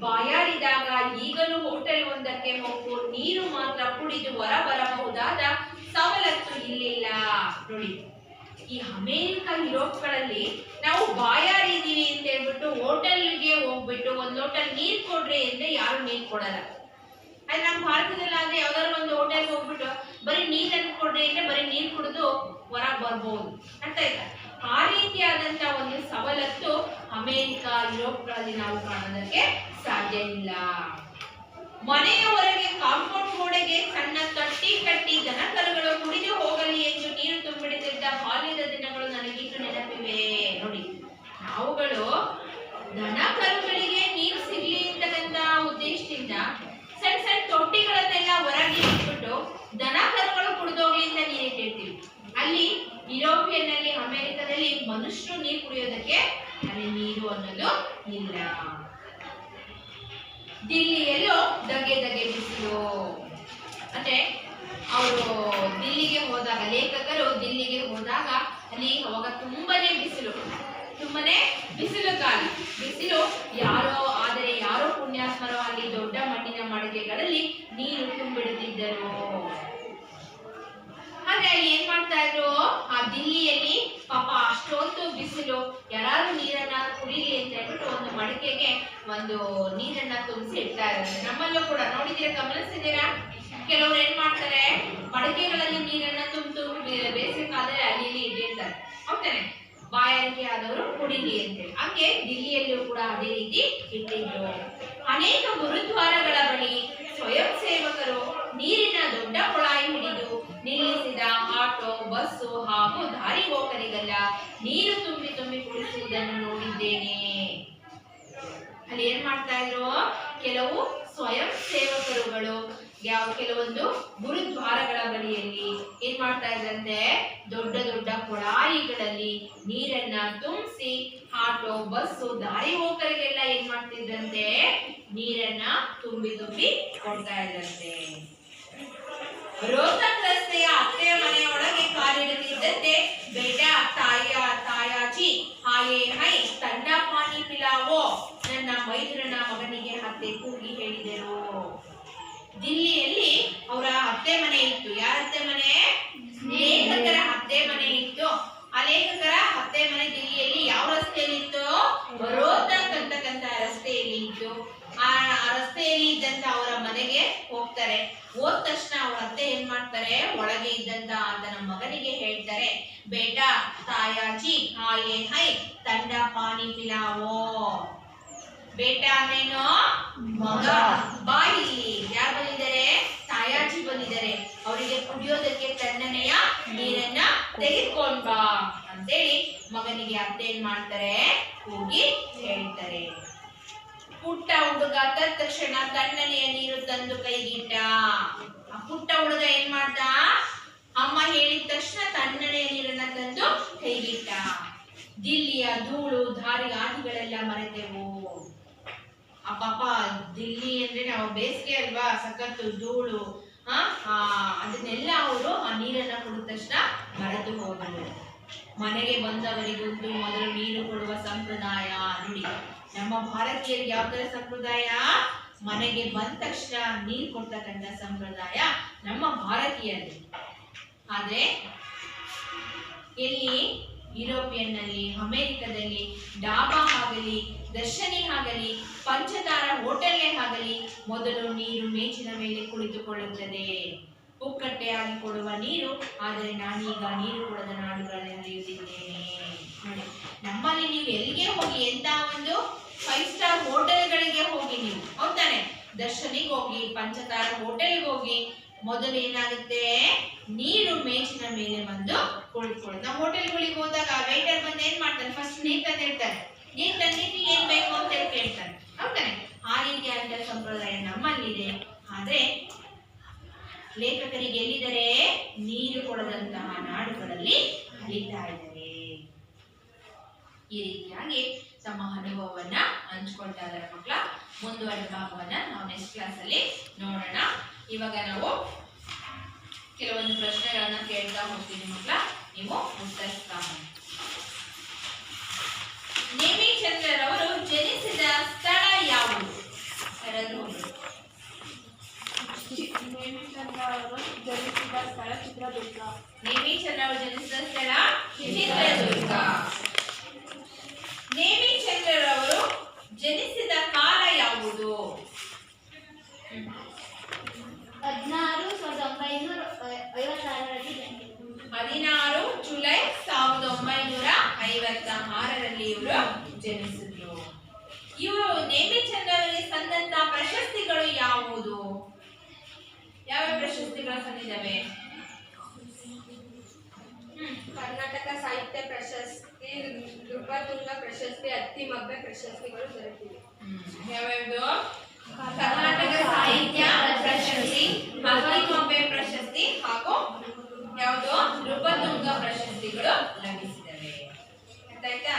ಬಾಯಾರಿದಾಗ ಈಗಲೂ ಹೋಟೆಲ್ ಒಂದಕ್ಕೆ ಹೋಗು, ನೀರು ಮಾತ್ರ ಕುಡಿದು ಹೊರ ಬರಬಹುದಾದ ಸವಲತ್ತು ಇಲ್ಲಿಲ್ಲ. ನೋಡಿ, ಈ ಅಮೇರಿಕ ಯುರೋಪ್ಗಳಲ್ಲಿ ನಾವು ಬಾಯಾರಿದೀವಿ ಅಂತ ಹೇಳ್ಬಿಟ್ಟು ಹೋಟೆಲ್ಗೆ ಹೋಗ್ಬಿಟ್ಟು ಒಂದ್ ಲೋಟ ನೀರ್ ಕೊಡ್ರಿ ಅಂದ್ರೆ ಯಾರು ನೀರ್ ಕೊಡಲ್ಲ. ಆದ್ರೆ ನಮ್ಮ ಭಾರತದಲ್ಲಿ ಆದ್ರೆ ಯಾವ್ದಾದ್ರು ಒಂದು ಹೋಟೆಲ್ಗೆ ಹೋಗ್ಬಿಟ್ಟು ಬರೀ ನೀರನ್ನು ಕೊಡ್ರಿ ಅಂದ್ರೆ ಬರೀ ನೀರ್ ಕುಡಿದು ಹೊರಗೆ ಬರ್ಬೋದು ಅಂತ ಆಯ್ತಾ. ಆ ರೀತಿಯಾದಂತ ಒಂದು ಸವಲತ್ತು ಅಮೇರಿಕ ಯುರೋಪ್ಗಳಲ್ಲಿ ನಾವು ಕಾಣೋದಕ್ಕೆ ಸಾಧ್ಯ ಇಲ್ಲ. ಮನೆಯ ಹೊರಗೆ ಕಾಂಪೌಂಡ್ ಗೋಡೆಗೆ ಸಣ್ಣ ತೊಟ್ಟಿ ಕಟ್ಟಿ ದನ ಕರುಗಳು ಕುಡಿದು ಹೋಗಲಿ ಎಂದು ನೀರು ತುಂಬಿಡುತ್ತಿದ್ದ ಬಾಲ್ಯದ ದಿನಗಳು ನನಗೀಗ ನೆನಪಿವೆ. ನೋಡಿ, ನಾವುಗಳು ದನ ಕರುಗಳಿಗೆ ನೀರು ಸಿಗ್ಲಿ ಅಂತಕ್ಕಂತ ಉದ್ದೇಶದಿಂದ ಸಣ್ಣ ಸಣ್ಣ ತೊಟ್ಟಿಗಳನ್ನೆಲ್ಲ ಹೊರಗೆ ಇಟ್ಬಿಟ್ಟು ದನ ಕರುಗಳು ಕುಡಿದೋಗ್ಲಿ ಅಂತ ನೀರು ಇಟ್ಟಿರ್ತೀವಿ. ಅಲ್ಲಿ ಯುರೋಪಿಯನ್ ನಲ್ಲಿ ಅಮೆರಿಕದಲ್ಲಿ ಮನುಷ್ಯರು ನೀರು ಕುಡಿಯೋದಕ್ಕೆ ಅಲ್ಲಿ ನೀರು ಅನ್ನೋದು ಇಲ್ಲ. ದಿಲ್ಲಿಯಲ್ಲೂ ದಗೆ ಬಿಸಿಲು. ಅಂದ್ರೆ ಅವರು ದಿಲ್ಲಿಗೆ ಹೋದಾಗ, ಲೇಖಕರು ದಿಲ್ಲಿಗೆ ಹೋದಾಗ ಅಲ್ಲಿ ಅವಾಗ ತುಂಬಾನೇ ಬಿಸಿಲು ಕಾಲ. ಬಿಸಿಲು ಯಾರೋ ಪುಣ್ಯಾತ್ಮರು ಅಲ್ಲಿ ದೊಡ್ಡ ಮಣ್ಣಿನ ಮಡಿಕೆಗಳಲ್ಲಿ ನೀರು ತುಂಬಿಡುತ್ತಿದ್ದರು. ಆದ್ರೆ ಅಲ್ಲಿ ಏನ್ ಮಾಡ್ತಾ ಇದ್ರು, ಆ ದಿಲ್ಲಿಯಲ್ಲಿ ಪಾಪ ಅಷ್ಟೊಂದು ಬಿಸಿಲು, ಯಾರಾದ್ರೂ ನೀರನ್ನ ಕುಡಿಲಿ ಅಂತ ಹೇಳ್ಬಿಟ್ಟು ಒಂದು ಮಡಿಕೆಗೆ ಒಂದು ನೀರನ್ನ ತುಂಬಿಸಿ ಇಡ್ತಾ ಇದ್ದಾರೆ. ನಮ್ಮಲ್ಲೂ ಕೂಡ ನೋಡಿದ್ದೀರಾ, ಗಮನಿಸಿದ್ದೀರಾ? ಕೆಲವರು ಏನ್ ಮಾಡ್ತಾರೆ, ಮಡಿಕೆಗಳಲ್ಲಿ ನೀರನ್ನ ತುಂಬಿತು ಬೇಸಿಗೆಕಾದ್ರೆ ಅಲ್ಲಿ ಇಲ್ಲಿ ಇಟ್ಟಿರ್ತಾರೆ. ಹೌದಾನೆ? ಬಾಯಾರಿಕೆ ಆದವರು ಕುಡಿಲಿ ಅಂತೇಳಿ. ಹಂಗೆ ದಿಲ್ಲಿಯಲ್ಲಿಯೂ ಕೂಡ ಅದೇ ರೀತಿ ಇಟ್ಟಿದ್ರು. ಅನೇಕ ಗುರುದ್ವಾರಗಳ ಬಳಿ ಸ್ವಯಂ ಸೇವಕರು ನೀರಿನ ದೊಡ್ಡ ಕೊಳಾಯಿ ಹಿಡಿದು ನಿಲ್ಲಿಸಿದ ಆಟೋ, ಬಸ್ಸು ಹಾಗೂ ದಾರಿ ಹೋಕರಿಗೆಲ್ಲ ನೀರು ತುಂಬಿ ಕುಡಿಸುವುದನ್ನು ನೋಡಿದ್ದೇನೆ. ಅಲ್ಲಿ ಏನ್ ಮಾಡ್ತಾ ಇದ್ರು, ಕೆಲವು ಸ್ವಯಂ ಸೇವಕರುಗಳು ಕೆಲವೊಂದು ಗುರುದ್ವಾರಗಳ ಬಳಿಯಲ್ಲಿ ಏನ್ ಮಾಡ್ತಾ ಇದ್ರಂತೆ, ದೊಡ್ಡ ಕೊಳಾಯಿಗಳಲ್ಲಿ ನೀರನ್ನ ತುಂಬಿಸಿ ಆಟೋ, ಬಸ್ಸು, ದಾರಿ ಹೋಕರಿಗೆಲ್ಲ ಏನ್ ಮಾಡ್ತಿದ್ರಂತೆ, ನೀರನ್ನ ತುಂಬಿ ಕೊಡ್ತಾ ಇದ್ರಂತೆ. ರೋಹ್ತಕ್ ರಸ್ತೆಯ ಅತ್ತೆಯ ಮನೆಯೊಳಗೆ ಕಾಲಿಡುತ್ತಿದ್ದಂತೆ ಬೇಟಾ ತಾಯಾಜಿ ಹಾಯೇ ಹೈ ತಂಡಾ ಪಾನಿ ಪಿಲಾವೋ ನನ್ನ ಮೈದುರನ ಮಗನಿಗೆ ಅತ್ತೆ ಕೂಗಿ ಹೇಳಿದರು. ದಿಲ್ಲಿಯಲ್ಲಿ ಅವರ ಅತ್ತೆ ಮನೆ ಇತ್ತು. ಯಾರ ಅತ್ತೆ ಮನೆ? ಲೇಖಕರ ಅತ್ತೆ ಮನೆ ಇತ್ತು. ಆ ಲೇಖಕರ ಅತ್ತೆ ಮನೆ ದಿಲ್ಲಿಯಲ್ಲಿ ಯಾವ ರಸ್ತೆಯಲ್ಲಿ ಇತ್ತು? ರೋಹ್ತಕ್ ಅಂತಕ್ಕಂತ ರಸ್ತೆಯಲ್ಲಿ ಇತ್ತು. ಆ ರಸ್ತೆಯಲ್ಲಿ ಇದ್ದಂತ ಅವರ ಮನೆಗೆ ಹೋಗ್ತಾರೆ. ಹೋದ ತಕ್ಷಣ ಅವ್ರ ಅತ್ತೆ ಏನ್ ಮಾಡ್ತಾರೆ, ಒಳಗೆ ಇದ್ದಂತ ಆತನ ಮಗನಿಗೆ ಹೇಳ್ತಾರೆ, ಬೇಟಾ ತಾಯಾಜಿ ಹಾಯೇ ಹೈ ತಂಡ ಪಾನಿ ಪಿಲಾವೋ. ಬೇಟಾ ಅಂದ್ರೇನು? ಮಗ. ಬಾ ಇಲ್ಲಿ. ಯಾರು ಬಂದಿದ್ದಾರೆ? ತಾಯಾಜಿ ಬಂದಿದ್ದಾರೆ. ಅವರಿಗೆ ಕುಡಿಯೋದಕ್ಕೆ ತಣ್ಣನೆಯ ನೀರನ್ನ ತೆಗೆದುಕೊಂಡ್ ಬಾ ಅಂತೇಳಿ ಮಗನಿಗೆ ಅತ್ತೆ ಏನ್ ಮಾಡ್ತಾರೆ, ಹೋಗಿ ಹೇಳ್ತಾರೆ. ಪುಟ್ಟ ಹುಡುಗ ತಕ್ಷಣ ತಣ್ಣನೆಯ ನೀರು ತಂದು ಕೈಗಿಟ್ಟ. ಆ ಪುಟ್ಟ ಹುಡುಗ ಏನ್ ಮಾಡ್ದ, ಅಮ್ಮ ಹೇಳಿದ ತಕ್ಷಣ ತಣ್ಣನೆಯ ನೀರನ್ನ ತಂದು ಕೈಗಿಟ್ಟ. ದಿಲ್ಲಿಯ ಧೂಳು ದಾರಿ ಆದಿಗಳೆಲ್ಲ ಮರೆತೆವು. ಆ ಪಾಪ ದಿಲ್ಲಿ ಅಂದ್ರೆ ನಾವು ಬೇಸಿಗೆ ಅಲ್ವಾ, ಸಖತ್ತು ಧೂಳು, ಅದನ್ನೆಲ್ಲ ಅವರು ಆ ನೀರನ್ನ ಕುಡಿದ ತಕ್ಷಣ ಮರೆತು ಹೋದರು. ಮನೆಗೆ ಬಂದವರಿಗೊಂದು ಮೊದಲು ನೀರು ಕೊಡುವ ಸಂಪ್ರದಾಯ. ನೋಡಿ, ನಮ್ಮ ಭಾರತೀಯರಿಗೆ ಯಾವ ತರ ಸಂಪ್ರದಾಯ? ಮನೆಗೆ ಬಂದ ತಕ್ಷಣ ನೀರು ಕೊಡ್ತಕ್ಕಂಥ ಸಂಪ್ರದಾಯ ನಮ್ಮ ಭಾರತೀಯರಲ್ಲಿ. ಆದ್ರೆ ಎಲ್ಲಿ ಯುರೋಪಿಯನ್ ನಲ್ಲಿ, ಅಮೆರಿಕದಲ್ಲಿ ಡಾಬಾ ಆಗಲಿ, ದರ್ಶನಿ ಆಗಲಿ, ಪಂಚತಾರ ಹೋಟೆಲ್ಗೆ ಆಗಲಿ ಮೊದಲು ನೀರು ಮೇಜಿನ ಮೇಲೆ ಕುಳಿತುಕೊಳ್ಳುತ್ತದೆ. ಪುಕ್ಕಟ್ಟೆಯಾಗಿ ಕೊಡುವ ನೀರು. ಆದರೆ ನಾನೀಗ ನೀರು ಕೊಡದ ನಾಡುಗಳಲ್ಲಿ ನಡೆಯುತ್ತಿದ್ದೇನೆ. ನೋಡಿ, ನಮ್ಮಲ್ಲಿ ನೀವು ಎಲ್ಲಿಗೆ ಹೋಗಿ, ಎಂತ ಒಂದು 5 ಸ್ಟಾರ್ ಹೋಟೆಲ್ಗಳಿಗೆ ಹೋಗಿ, ನೀವು ಹೌದಾನೆ, ದರ್ಶನಿಗೆ ಹೋಗಿ, ಪಂಚತಾರ ಹೋಟೆಲ್ಗೆ ಹೋಗಿ, ಮೊದಲು ಏನಾಗುತ್ತೆ, ನೀರು ಮೇಜಿನ ಮೇಲೆ ಬಂದು ಕುಳಿತುಕೊಳ್ಳೋದು. ನಾವು ಹೋಟೆಲ್ಗಳಿಗೆ ಹೋದಾಗ ವೇಟರ್ ಬಂದು ಏನ್ ಮಾಡ್ತಾರೆ, ಫಸ್ಟ್ ನೀರ್ ತಂದಿರ್ತಾರೆ. ನೀರ್ ತಂದಿಟ್ಟು ಏನ್ ಬೇಕು ಅಂತ ಹೇಳಿ ಕೇಳ್ತಾರೆ, ಹೌದಾನೆ. ಆ ರೀತಿಯಾದ ಸಂಪ್ರದಾಯ ನಮ್ಮಲ್ಲಿದೆ. ಆದ್ರೆ ಲೇಖಕರಿಗೆ ಎಲ್ಲಿದ್ದಾರೆ, ನೀರು ಕೊಡದಂತಹ ನಾಡುಗಳಲ್ಲಿ ಅಲಿತಾ ಇದ್ದಾರೆ. ಈ ರೀತಿಯಾಗಿ ತಮ್ಮ ಅನುಭವವನ್ನ ಹಂಚ್ಕೊಳ್ತಾ ಇದ್ದಾರೆ ಮಕ್ಕಳ. ಮುಂದುವರೆದ ಭಾಗವನ್ನ ನಾವು ನೆಕ್ಸ್ಟ್ ಕ್ಲಾಸ್ ಅಲ್ಲಿ ನೋಡೋಣ. ಇವಾಗ ನಾವು ಕೆಲವೊಂದು ಪ್ರಶ್ನೆಗಳನ್ನ ಕೇಳ್ತಾ ಹೋಗ್ತೀನಿ ಮಕ್ಕಳ, ನೀವು ಉತ್ತರಿಸ್ತಾ ಹೋಗಿ. ನೇಮಿಚಂದ್ರರವರು ಜನಿಸಿದ ಸ್ಥಳ ಯಾವುದು? ಯಾರಾದ್ರೂ ಒಬ್ರು. ನೇಮಿಚಂದ್ರ ಅವರು ಜನಿಸಿದ ಸ್ಥಳ ಚಿತ್ರದುರ್ಗ. ನೇಮಿಚಂದ್ರ ಅವರು ಜನಿಸಿದ ಸ್ಥಳ ಚಿತ್ರದುರ್ಗ. ನೇಮಿಚಂದ್ರರವರು ಜನಿಸಿದ ಕಾಲ ಯಾವುದು? 16 ಜುಲೈ 1956ರಲ್ಲಿ ಇವರು ಜನಿಸಿದ್ರು. ಇವರು ನೇಮಿಚಂದ್ರರಿಗೆ ಸಂದಂತ ಪ್ರಶಸ್ತಿಗಳು ಯಾವುದು? ಯಾವ ಪ್ರಶಸ್ತಿಗಳು ಸಂದಿದ್ದಾವೆ? ಕರ್ನಾಟಕ ಸಾಹಿತ್ಯ ಪ್ರಶಸ್ತಿ, ನೃಪತುಂಗ ಪ್ರಶಸ್ತಿ, ಅತ್ತಿಮಬ್ಬೆ ಪ್ರಶಸ್ತಿಗಳು ದೊರೆತಿವೆ. ಯಾವ್ಯಾವುದು? ಕರ್ನಾಟಕ ಸಾಹಿತ್ಯ ಪ್ರಶಸ್ತಿ, ಅತ್ತಿಮಬ್ಬೆ ಪ್ರಶಸ್ತಿ ಹಾಗೂ ಯಾವುದು? ನೃಪತುಂಗ ಪ್ರಶಸ್ತಿಗಳು ಲಭಿಸಿದವೆ. ಆಯ್ತಾ?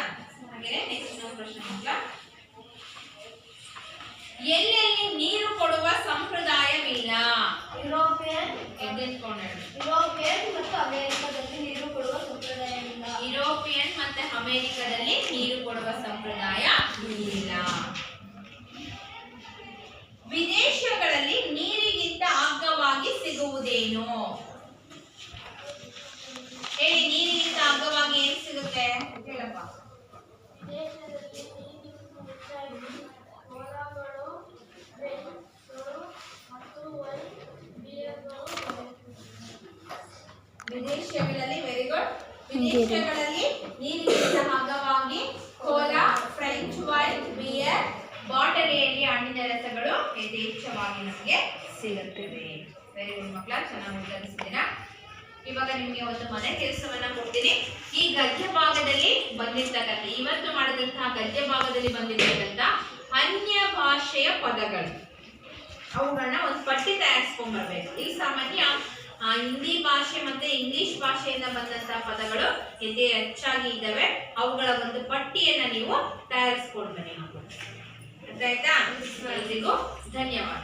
ಹಾಗೆ ನೆಕ್ಸ್ಟ್ ನಾವು ಪ್ರಶ್ನೆ ನೋಡೋಣ. ಎಲ್ಲೆಲ್ಲಿ ನೀರು ಕೊಡುವ ಸಂಪ್ರದಾಯವಿಲ್ಲ? ಯುರೋಪಿಯನ್ ಮತ್ತು ಅಮೆರಿಕದಲ್ಲಿ ನೀರು ಕೊಡುವ ಸಂಪ್ರದಾಯವಿಲ್ಲ. ಯುರೋಪಿಯನ್ ಮತ್ತೆ ಅಮೆರಿಕದಲ್ಲಿ ನೀರು ಕೊಡುವ ಸಂಪ್ರದಾಯ ಇಲ್ಲ. ವಿದೇಶಗಳಲ್ಲಿ ನೀರಿಗಿಂತ ಅಗ್ಗವಾಗಿ ಸಿಗುವುದೇನು? ಹೇಳಿ, ನೀರಿಗಿಂತ ಅಗ್ಗವಾಗಿ ಏನು ಸಿಗುತ್ತೆ ಹೇಳಪ್ಪ. ವಿದೇಶಗಳಲ್ಲಿ ವೆರಿ ಗುಡ್. ವಿದೇಶಗಳಲ್ಲಿ ನೀರಿಗಿಂತ ಅಗ್ಗವಾಗಿ ಕೋಲಾ, ಫ್ರೆಂಚ್ ವೈನ್, ಬಿಯರ್, ಬಾಟಲಿಯಲ್ಲಿ ಹಣ್ಣಿನ ರಸಗಳು ಯಥೇಚ್ಛವಾಗಿ ನಮಗೆ ಸಿಗುತ್ತವೆ. ವೆರಿ ಗುಡ್ ಮಕ್ಕಳ, ಚೆನ್ನಾಗಿ ಉತ್ತರಿಸಿದ್ದೀರಾ. ಇವಾಗ ನಿಮಗೆ ಒಂದು ಮನೆ ಕೆಲಸವನ್ನ ಕೊಡ್ತೀನಿ. ಈ ಗದ್ಯ ಭಾಗದಲ್ಲಿ ಬಂದಿರ್ತಕ್ಕಂಥ, ಇವತ್ತು ಮಾಡಿದಂತಹ ಗದ್ಯ ಭಾಗದಲ್ಲಿ ಬಂದಿರ್ತಕ್ಕಂಥ ಅನ್ಯ ಭಾಷೆಯ ಪದಗಳು, ಅವುಗಳನ್ನ ಒಂದು ಪಟ್ಟಿ ತಯಾರಿಸ್ಕೊಂಡ್ ಬರ್ಬೇಕು. ಈ ಸಾಮಾನ್ಯ ಹಿಂದಿ ಭಾಷೆ ಮತ್ತೆ ಇಂಗ್ಲಿಷ್ ಭಾಷೆಯಿಂದ ಬಂದಂತಹ ಪದಗಳು ಹೆಚ್ಚಾಗಿ ಇದ್ದಾವೆ. ಅವುಗಳ ಒಂದು ಪಟ್ಟಿಯನ್ನ ನೀವು ತಯಾರಿಸ್ಕೊಂಡು ಬನ್ನಿ. ಆಯ್ತಾ? ಎಲ್ಲರಿಗೂ ಧನ್ಯವಾದ.